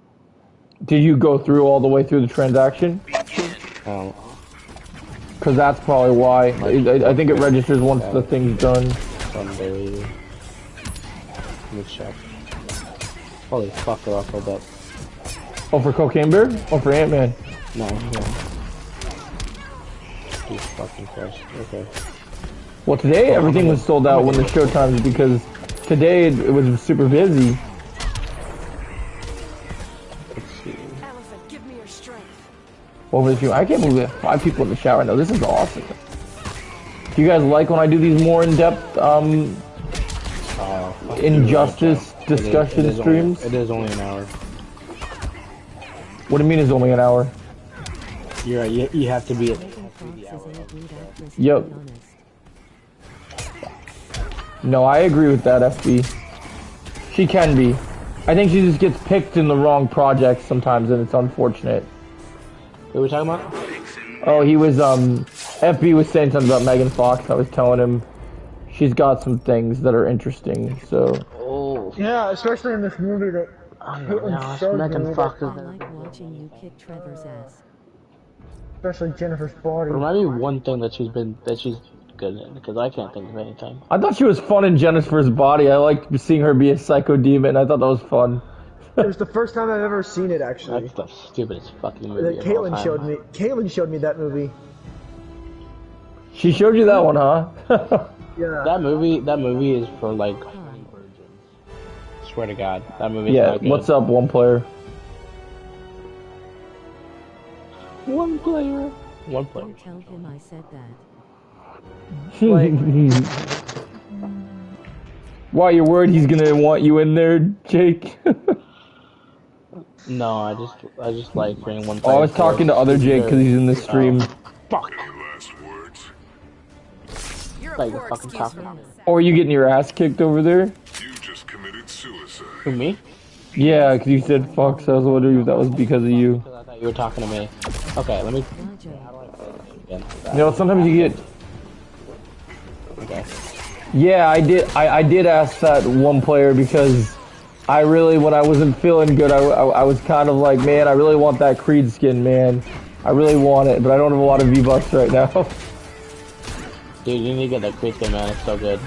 Did you go through all the way through the transaction? Oh. Because that's probably why. I think it registers once the thing's done. Sunday. Let me check. Holy fuck, I filled up. Oh, for Cocaine Bear? Oh, for Ant-Man? No, Jesus fucking Christ. Okay. Well, today everything was sold out when the show times because today it was super busy. Over the few, I can't believe we have 5 people in the shower now. This is awesome. Do you guys like when I do these more in-depth injustice discussion streams? It is only an hour. What do you mean it's only an hour? You're right, you have to be at Yep. No, I agree with that, FB. She can be. I think she just gets picked in the wrong projects sometimes, and it's unfortunate. What are we talking about? Oh, he was, FB was saying something about Megan Fox. I was telling him she's got some things that are interesting, so. Oh. Yeah, especially in this movie that. Megan Fox is I like watching you kick Trevor's ass. Especially Jennifer's body. Remind me one thing that she's good in, because I can't think of anything. I thought she was fun in Jennifer's body. I liked seeing her be a psycho demon. I thought that was fun. It was the first time I've ever seen it, actually. That's the stupidest fucking movie of all Caitlin time. showed me. Caitlin showed me that movie. She showed you that one, huh? Yeah. That movie is for like virgins. Swear to God, that movie. Yeah. Not good. What's up, one player? One player. One player. Don't tell him I said that. Why, you're worried he's gonna want you in there, Jake? No, I just like bringing one Oh, player. I was talking to other Jake because he's in the stream. Fuck. Last words. Like fucking talking. Or are you getting your ass kicked over there? You just committed suicide. Who, me? Yeah, because you said fuck, so I was wondering if that was because of you. Because I thought you were talking to me. Okay, let me. Again. You know, sometimes you get... Okay. Yeah, I did ask that one player because I really, when I wasn't feeling good, I was kind of like, man, I really want that Creed skin, man. I really want it, but I don't have a lot of V-Bucks right now. Dude, you need to get that Creed skin, man. It's so good.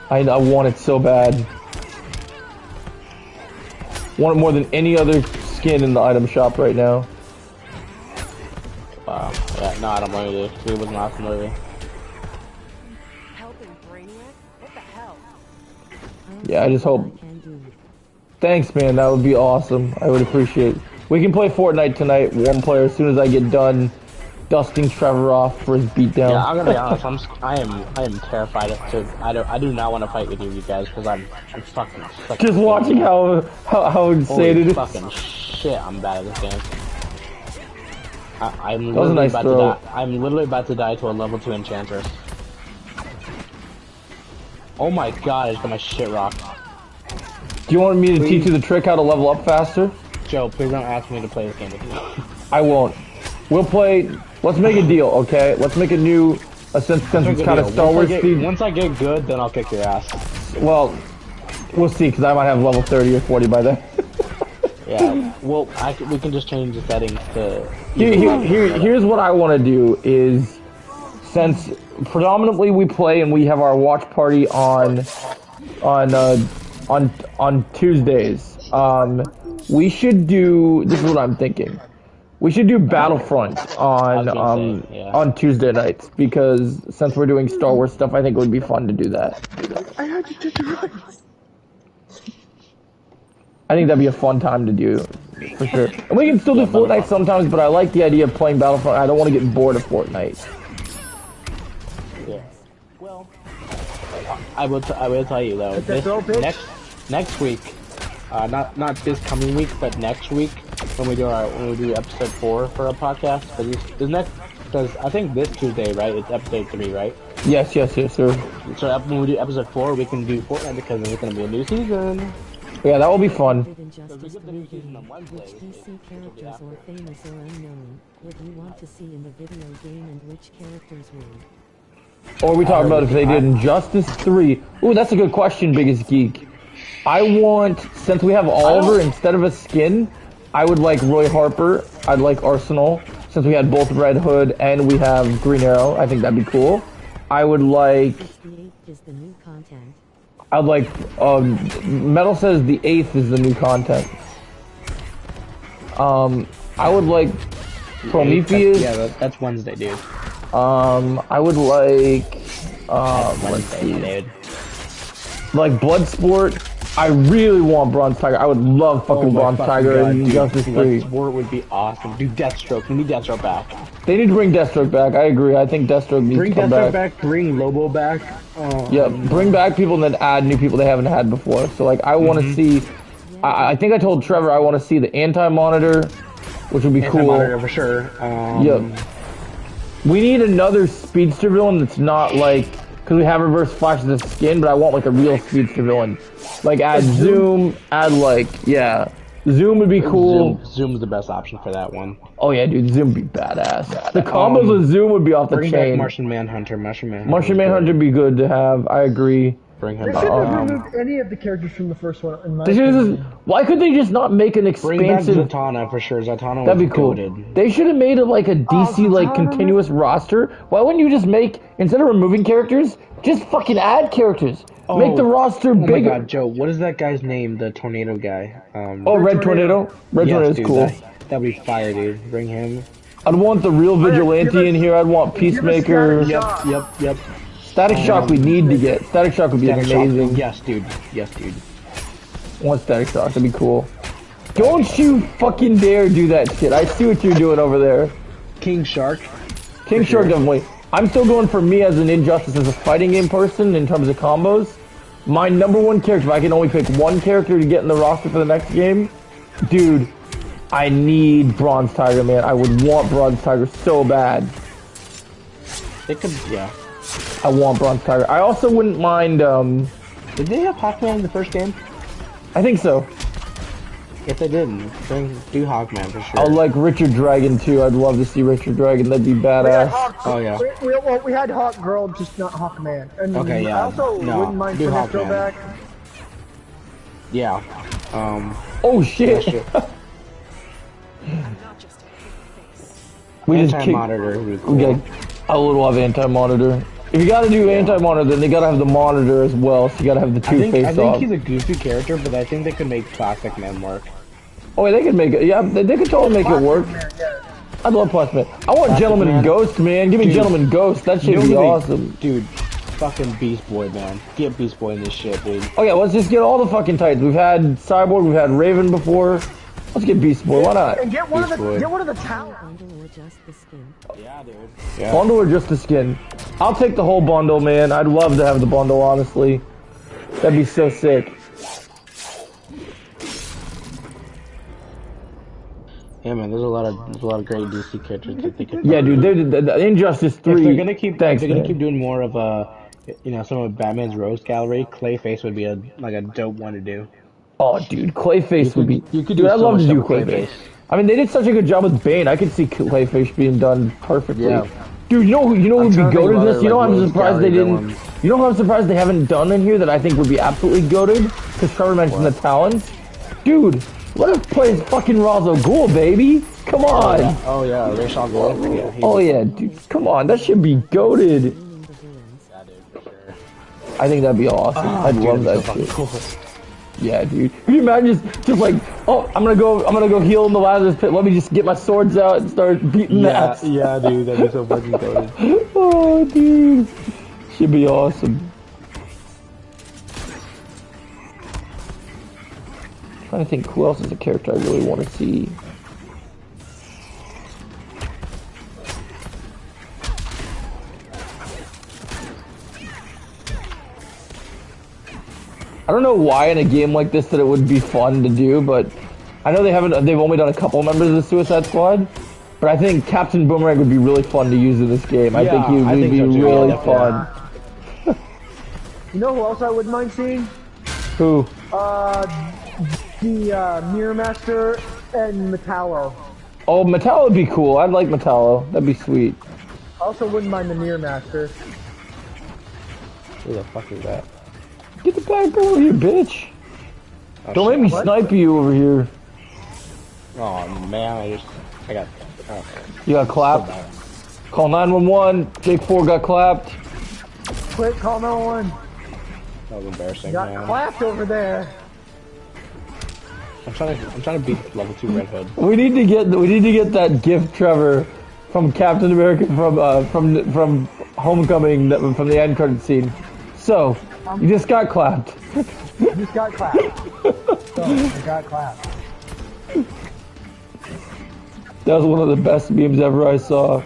I want it so bad. Want it more than any other skin in the item shop right now. Wow. Yeah, no, I don't blame you, dude. Creed was an awesome movie. Yeah, I just hope... Thanks, man. That would be awesome. I would appreciate it. We can play Fortnite tonight, one player, as soon as I get done dusting Trevor off for his beatdown. Yeah, I'm gonna be honest. I am terrified to. I do not want to fight with you guys because I'm fucking. Just watching how insane it is. Fucking shit! I'm bad at this game. I'm That was a literally nice about throw. to die. I'm literally about to die to a level 2 enchantress. Oh my god! I just got my shit rocked. Do you want me to teach you the trick how to level up faster? Joe, please don't ask me to play this game with you. I won't. We'll play. Let's make a deal, okay? Let's make a new. Since it's kind of Star Wars speed. Once I get good, then I'll kick your ass. Well, we'll see, because I might have level 30 or 40 by then. Yeah. Well, we can just change the settings to. Here's what I want to do is, since predominantly we play and we have our watch party on Tuesdays. We should do. This is what I'm thinking. We should do Battlefront on Tuesday nights because since we're doing Star Wars stuff, I think it would be fun to do that. I had to take the right. I think that'd be a fun time to do, for sure. And we can still do Fortnite sometimes, but I like the idea of playing Battlefront. I don't want to get bored of Fortnite. Yeah. Well, I will tell you though. Next week, not this coming week, but next week when we do episode 4 for a podcast. Because I think this Tuesday, right? It's episode 3, right? Yes, sir. So when we do episode 4, we can do Fortnite because it's going to be a new season. Yeah, that will be fun. Which DC characters or famous or unknown would you want to see in the video game and which characters would? Or we talk about if they did Injustice 3. Ooh, that's a good question, Biggest Geek. I want, since we have Oliver instead of a skin, I would like Roy Harper. I'd like Arsenal. Since we had both Red Hood and we have Green Arrow, I think that'd be cool. I would like... Is the new content. I'd like... Metal says the 8th is the new content. I would like Prometheus. Yeah, that's Wednesday, dude. I would like... let's see. Dude. Like Bloodsport. I really want Bronze Tiger. I would love fucking Bronze Tiger in Injustice 3. Sport would be awesome. Dude, Deathstroke. We need Deathstroke back. They need to bring Deathstroke back. I agree. I think Deathstroke needs to come back. Bring Lobo back. Yeah, bring back people and then add new people they haven't had before. So, like, I want to see... I think I told Trevor I want to see the Anti-Monitor, which would be cool. Anti-Monitor for sure. Yep. We need another Speedster villain that's not, like... Because we have Reverse Flash as a skin, but I want, like, a real Speedster villain. Like, add Zoom, add, like... Yeah. Zoom would be cool. Zoom's the best option for that one. Oh yeah, dude, Zoom would be badass. The combos with Zoom would be off the chain. Bring back Martian Manhunter. Martian Manhunter would be good to have. I agree. Bring him They back. shouldn't have removed any of the characters from the first one. In my They opinion. why could they just not make an expansive? Bring back Zatanna for sure. Zatanna That'd be was cool. goated. They should have made it like a DC like continuous roster. Why wouldn't you just make, instead of removing characters, just fucking add characters? Make the roster bigger. Oh my god, Joe, what is that guy's name? The tornado guy. Red Tornado. Red Tornado's dude, cool. That'd be fire, dude. Bring him. I'd want the real Vigilante in here. I'd want Peacemaker. Yep. Static Shock we need to get. Static Shock would be amazing. Yes, dude. I want Static Shock. That'd be cool. Don't you fucking dare do that shit. I see what you're doing over there. King Shark. King Shark definitely. I'm still going for me as an Injustice as a fighting game person in terms of combos. My number one character, if I can only pick one character to get in the roster for the next game, dude, I need Bronze Tiger, man. I would want Bronze Tiger so bad. They could, yeah. I want Bronze Tiger. I also wouldn't mind, Did they have Hawkman in the first game? I think so. If they didn't, do Hawkman for sure. I would like Richard Dragon too. I'd love to see Richard Dragon. That'd be badass. Oh yeah. We had Hawk Girl, just not Hawkman. And okay, yeah. I also wouldn't mind Sinestro back. Yeah. Oh shit. We just Anti-Monitor would be cool. Okay. I would love Anti-Monitor. If you gotta do Anti-Monitor, then they gotta have the Monitor as well, so you gotta have the two face off. I think he's a goofy character, but I think they could make Plastic Man work. Oh, yeah, they could make it. Yeah, they could totally make it work. I'd love Plastic Man. I want Gentleman and Ghost, man. Give me Gentleman Ghost. That should be awesome. Dude, fucking Beast Boy, man. Get Beast Boy in this shit, dude. Oh, yeah, let's just get all the fucking Titans. We've had Cyborg, we've had Raven before. Let's get Beast Boy. Why not? And get one of the talent. Bundle or just the skin. Yeah, dude. Yeah. Bundle or just the skin? I'll take the whole bundle, man. I'd love to have the bundle, honestly. That'd be so sick. Yeah, man. There's a lot of great DC characters that they could. Yeah, dude. The Injustice 3. If they're gonna keep, doing more of some of Batman's Rose Gallery, Clayface would be a dope one to do. Oh, dude, Clayface would be... Dude, I'd love to do Clayface. I mean, they did such a good job with Bane. I could see Clayface being done perfectly. Yeah. Dude, you know who would be goated in this? You know I'm surprised they didn't... You know who I'm surprised they haven't done in here that I think would be absolutely goated? Because Trevor mentioned the Talons. Dude, let us play as fucking Ra's al Ghul, baby. Come on. Oh, yeah, Ra's al Ghul. Yeah, oh, yeah, dude. Come on, that should be goated. Yeah, dude, for sure. I think that'd be awesome. I'd love that shit. Cool. Yeah, dude. Can you imagine just like, oh, I'm gonna go heal in the Lazarus pit. Let me just get my swords out and start beating ass. Yeah, dude, that'd be so fucking goated. Oh, dude, should be awesome. I'm trying to think who else is a character I really want to see. I don't know why in a game like this that it would be fun to do, but I know they've only done a couple members of the Suicide Squad, but I think Captain Boomerang would be really fun to use in this game. I think he would be really fun. You know who else I wouldn't mind seeing? Who? The Mirror Master and Metallo. Oh, Metallo would be cool. I'd like Metallo. That'd be sweet. I also wouldn't mind the Mirror Master. Who the fuck is that? Get the back over here, bitch. Oh, don't make me snipe you over here. Oh man, I got. Oh. You got clapped. Call 911. Jake 4 got clapped. Quick, call 911. That was embarrassing. You got clapped over there. I'm trying to beat level 2 Red Hood. We need to get that gift, Trevor, from Captain America from Homecoming, from the end credit scene. So, You just got clapped. Just got clapped. So, I got clapped. That was one of the best memes ever I saw.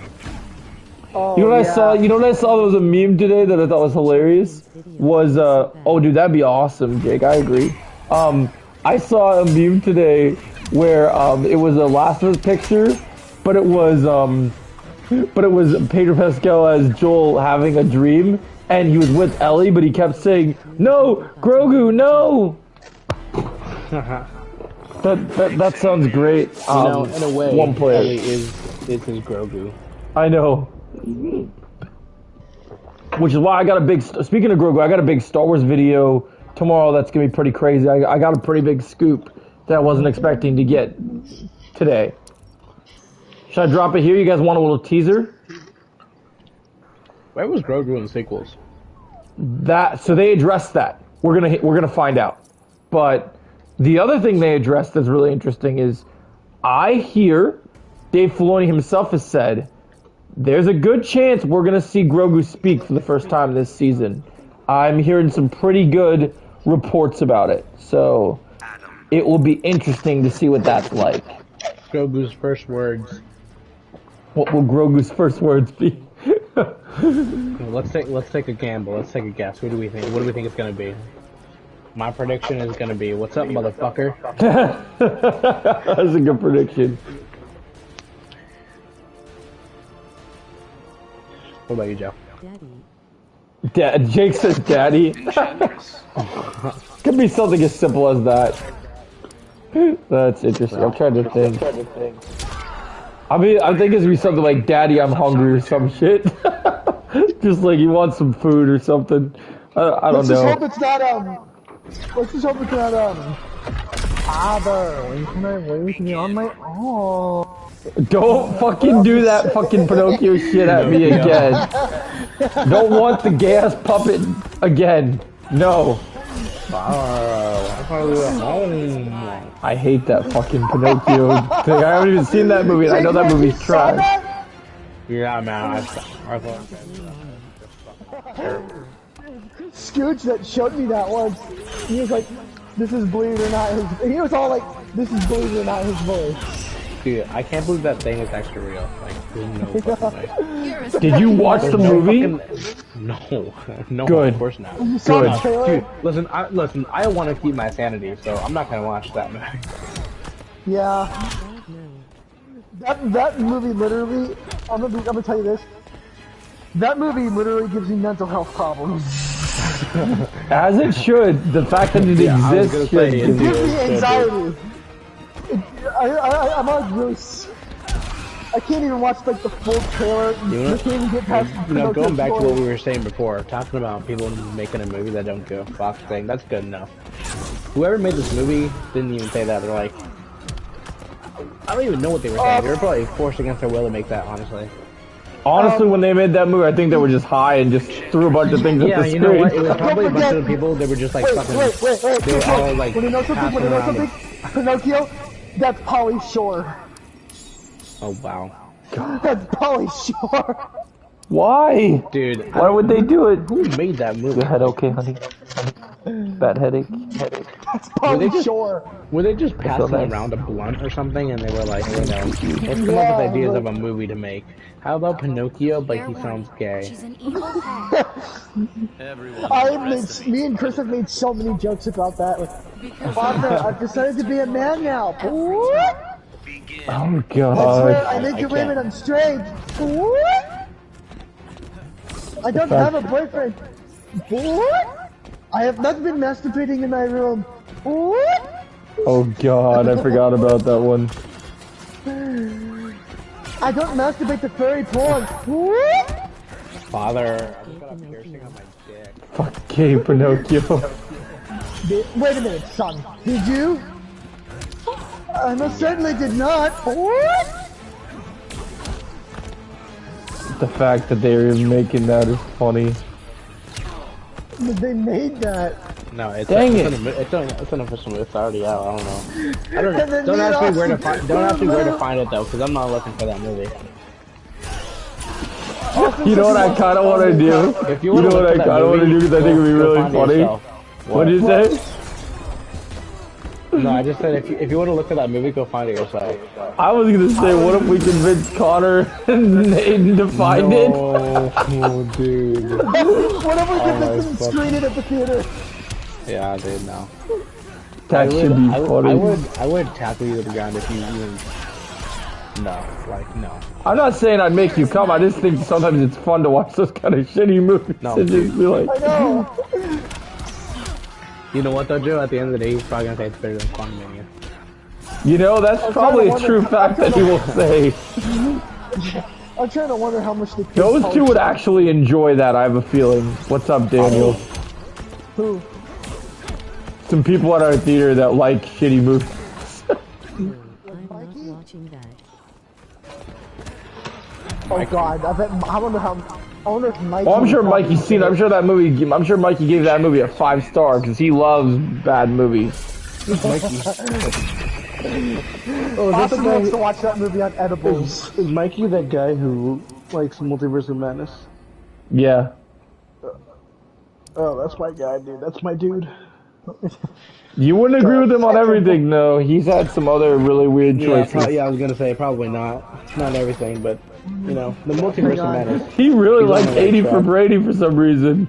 Oh, You know what yeah. I saw? You know what I saw that was a meme today that I thought was hilarious? Was, oh dude, that'd be awesome, Jake, I agree. I saw a meme today where, it was a Last of Us picture, but it was Pedro Pascal as Joel having a dream, and he was with Ellie, but he kept saying, "No, Grogu, no!" That sounds great. You know, in a way, one player. Ellie is his Grogu. I know. Which is why I got a big. Speaking of Grogu, I got a big Star Wars video tomorrow. That's gonna be pretty crazy. I got a pretty big scoop that I wasn't expecting to get today. Should I drop it here? You guys want a little teaser? Where was Grogu in the sequels? So they addressed that. We're gonna find out. But the other thing they addressed that's really interesting is, I hear Dave Filoni himself has said there's a good chance we're gonna see Grogu speak for the first time this season. I'm hearing some pretty good reports about it, so it will be interesting to see what that's like. Grogu's first words. What will Grogu's first words be? Let's take a gamble. Let's take a guess. What do we think? What do we think it's gonna be? My prediction is gonna be, "What's up, motherfucker?" That's a good prediction. What about you, Joe? Daddy. Jake says daddy. Could be something as simple as that. That's interesting. I'm trying to think. I mean, I think it's gonna be something like "Daddy, I'm hungry" or some shit. Just like he wants some food or something. I don't Let's know. just hope it's not, let's just hope it's not, Father, when can I wait me on my own? Don't fucking do that fucking Pinocchio shit at me again. Don't want the gas puppet again. No. I hate that fucking Pinocchio thing. I haven't even seen that movie, and I know that movie's trash. Yeah, man. I thought. Scooch that showed me that once. He was like, "This is believe it or not." He was all like, "This is believe it or not" his voice. Dude, I can't believe that thing is actually real. Like, there's no fucking way. Did you watch the movie? No, no, Good. of course not. You saw Good. the trailer? Dude, listen. I want to keep my sanity, so I'm not gonna watch that movie. Yeah. That movie literally, I'm gonna tell you this. That movie literally gives me mental health problems. As it should. The fact that it exists should. It gives me anxiety. I'm like really. I can't even watch like the full trailer. I can't even get past. Going back to what we were saying before, talking about people making a movie that don't go Fox thing, that's good enough. Whoever made this movie didn't even say that. They're like, I don't even know what they were saying. They were probably forced against their will to make that, honestly. Honestly, when they made that movie, I think they were just high and just threw a bunch of things at the you screen. know what? It was probably a bunch of people. They were just like fucking. Wait. They were all like. When you know something? Pinocchio? That's Pauly Shore. Oh wow. That's Pauly Shore. Why? Dude. Why would they do it? Who made that movie? Your head okay, honey? Bad headache? That's Pauly Shore. Were they just passing nice. around a blunt or something, and they were like, let's come up with ideas of a movie to make. How about Pinocchio, but he sounds gay? She's an evil pet. Me and Chris have made so many jokes about that. Like, Father, I've decided to be a man now. What? Oh I swear, god. I make you women, I'm straight. What? I don't have a boyfriend. What? I have not been masturbating in my room. What? Oh god, I forgot about that one. I don't masturbate to furry porn. What? Father, I've got a piercing on my dick. Fuck gay Pinocchio. Wait a minute, son. Did you? I most certainly did not. What? The fact that they're even making that is funny. They made that. No, it's Dang it's an official movie. It's already out. I don't know. And then Don't me ask me and where to Austin- find. Don't ask me where to find it though, because I'm not looking for that movie. You know what I kind of want to do? You know what I kind of want to do because I think it'd be really funny. What'd you say? No, I just said if you want to look at that movie, go find it yourself. I was gonna say, what if we convince Connor and Aiden to find it? Oh, dude. What if we convince them to screen it at the theater? Yeah, dude, no. That should be funny. I would tackle you to the ground if you even. No, like no. I'm not saying I'd make you come. I just think sometimes it's fun to watch those kind of shitty movies and just be like. I know. You know what though, Joe? At the end of the day, he's probably gonna say it's better than Quantumania. You know, that's probably a true fact that he will say. I'm trying to wonder how much the Those two would actually enjoy that, I have a feeling. What's up, Daniel? Who? Some people at our theater that like shitty movies. I'm not watching that. Oh god, I wonder if Mikey... Well, I'm sure Mikey's seen it. I'm sure Mikey gave that movie a 5-star because he loves bad movies. Austin wants to watch that movie on edibles. Is Mikey that guy who likes Multiverse of Madness? Yeah. Oh, that's my guy, dude. That's my dude. You wouldn't agree with him on everything, though. He's had some other really weird choices. Yeah, I was gonna say probably not. Not everything, but you know, the Multiverse of Madness. He really liked 80 for Brady for some reason.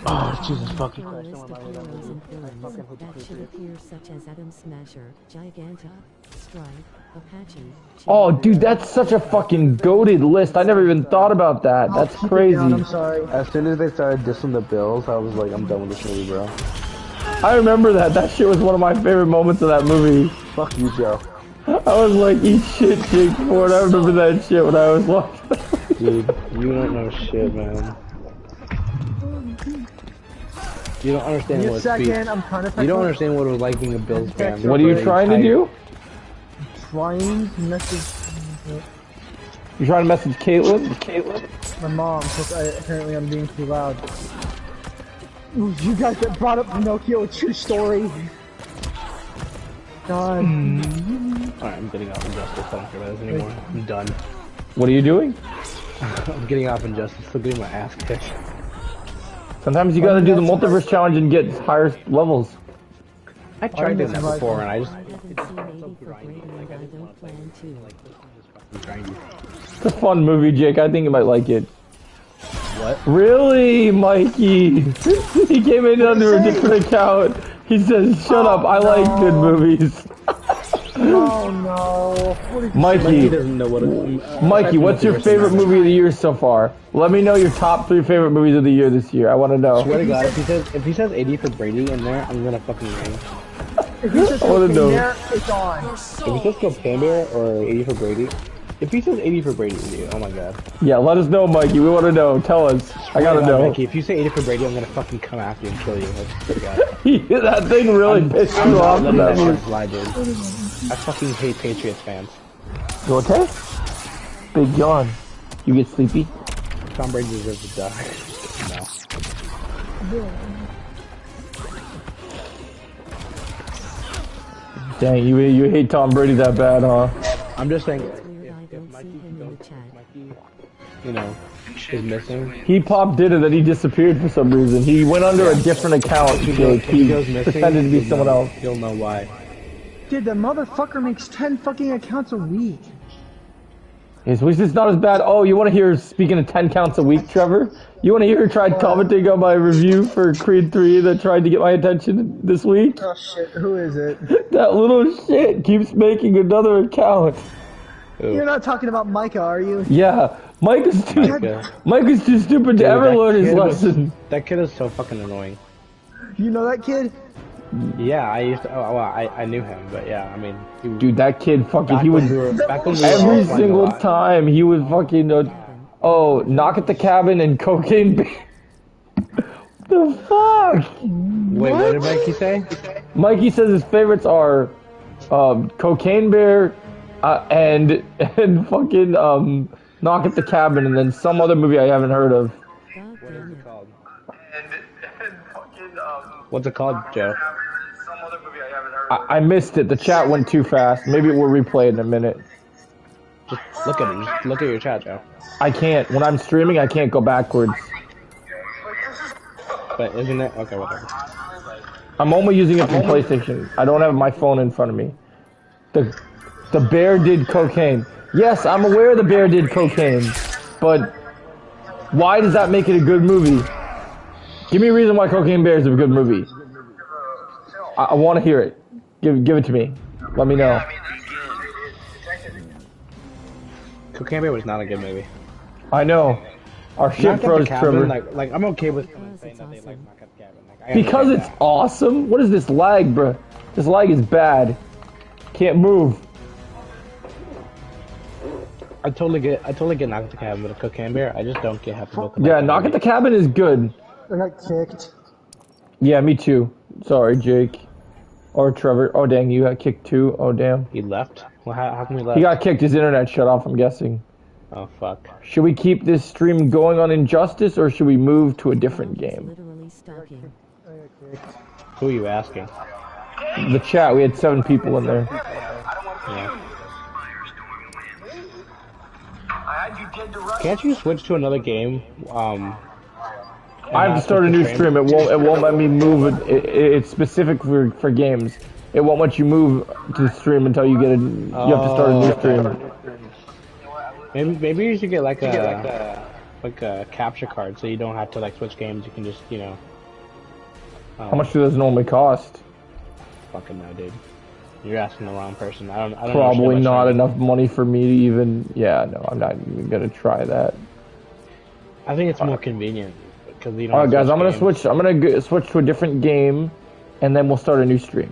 Oh, Jesus fucking A Christ. list of heroes and villains that should appear such as Atom Smasher, Giganta, Stripe, Apache... Oh, dude, that's such a fucking goated list. I never even thought about that. That's crazy. I'm sorry. As soon as they started dissing the Bills, I was like, I'm done with this movie, bro. I remember that. That shit was one of my favorite moments of that movie. Fuck you, Joe. I was like, eat shit, Jake Ford. I remember that shit when I was watching. Dude, you don't know shit, man. You don't understand what I'm trying to You don't understand what it was like being a Bills fan. What are you trying to do? Trying to message You trying to message Caitlin? my mom because apparently I'm being too loud. You guys that brought up Pinocchio, a true story. God. Alright, I'm getting off Injustice. I don't care about this anymore. I'm done. What are you doing? I'm getting off Injustice. Still getting my ass kicked. Sometimes you gotta do the multiverse challenge and get higher levels. I tried doing that before and I just... I haven't seen 80 for Brady and I don't plan to. It's a fun movie, Jake. I think you might like it. What? Really, Mikey? He came in under a different account. He says, shut up, I like good movies. Oh no. Mikey, doesn't know what Mikey, what's your favorite movie of the year so far? Let me know your top 3 favorite movies of the year this year. I want to know. Swear to God, if he says 80 for Brady in there, I'm gonna fucking ring. If he says I wanna know. there, it's on. If he says Go Bear or 80 for Brady, if he says 80 for Brady with you, oh my God. Yeah, let us know, Mikey. We want to know. Tell us. I gotta know. Mikey, if you say 80 for Brady, I'm gonna fucking come after you and kill you. I swear to God. That thing really pissed you off. Letting That that movie. shit fly, dude. I fucking hate Patriots fans. You okay? Big yawn. You get sleepy? Tom Brady deserves to die. No. Dang, you hate Tom Brady that bad, huh? I'm just saying, Weird, I don't see him in the chat. Mikey, you know, is missing. He popped in and then he disappeared for some reason. He went under a different account. Like, he goes missing, pretended to be someone else. You'll know why. Dude, the motherfucker makes 10 fucking accounts a week. His wish is not as bad. Oh, you want to hear, speaking of 10 counts a week, Trevor? You want to hear tried commenting on my review for Creed 3 that tried to get my attention this week? Oh shit, who is it? That little shit keeps making another account. You're not talking about Micah, are you? Yeah, Mike is too stupid to ever that learn his kid was- lesson. That kid is so fucking annoying. You know that kid? Yeah, I used to. Oh, well, I knew him, but yeah, I mean, Dude, that kid fucking, back he when would, we were, back when we were every all playing a single lot. time, he would fucking, knock at the cabin and cocaine. The fuck? Wait, what did Mikey say? Mikey says his favorites are, Cocaine Bear, and fucking, Knock at the Cabin, and then some other movie I haven't heard of. God What is damn it it. called? And fucking, What's it called, Joe? some other movie I haven't heard of. I missed it. The chat went too fast. Maybe we'll replay it in a minute. Just look at it. Just look at your chat, Joe. I can't. When I'm streaming, I can't go backwards. But isn't it? Okay, whatever. I'm only using it from PlayStation. I don't have my phone in front of me. The bear did cocaine. Yes, I'm aware the bear did cocaine. But why does that make it a good movie? Give me a reason why Cocaine Bear is a good movie. I want to hear it. Give it to me. Let me know. Cocaine Bear was not a good movie. I know. Our shit froze, Trevor. Like I'm okay with saying that they like knock at the cabin. Like, because it's awesome? What is this lag, bruh? This lag is bad. Can't move. I totally get Knock at the Cabin with a Cocaine Bear. I just don't get how people come Yeah, Knock at the Cabin is good. I got kicked. Yeah, me too. Sorry, Jake. Or Trevor. Oh, dang, you got kicked too? Oh, damn. He left? Well, how come he left? He got kicked. His internet shut off, I'm guessing. Oh, fuck. Should we keep this stream going on Injustice, or should we move to a different game? Literally stalking. Who are you asking? The chat, we had 7 people in there. Yeah. Can't you switch to another game? I have to start a new stream. It won't let me move it. It's specific for games. It won't let you move to the stream until you get you have to start a new stream. Maybe you should get like a capture card, so you don't have to like switch games. You can just How much do those normally cost? Fucking no, dude. You're asking the wrong person. I don't Probably not enough money for me to even. Yeah, no, I'm not even gonna try that. I think it's more convenient because you don't. All right, guys, I'm gonna switch. I'm gonna switch to a different game, and then we'll start a new stream.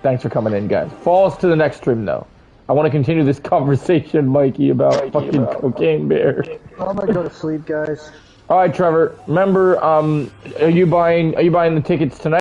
Thanks for coming in, guys. Follow us to the next stream, though. I want to continue this conversation, Mikey, about fucking Cocaine Bear. I'm gonna go to sleep, guys. All right, Trevor. Remember, are you buying the tickets tonight?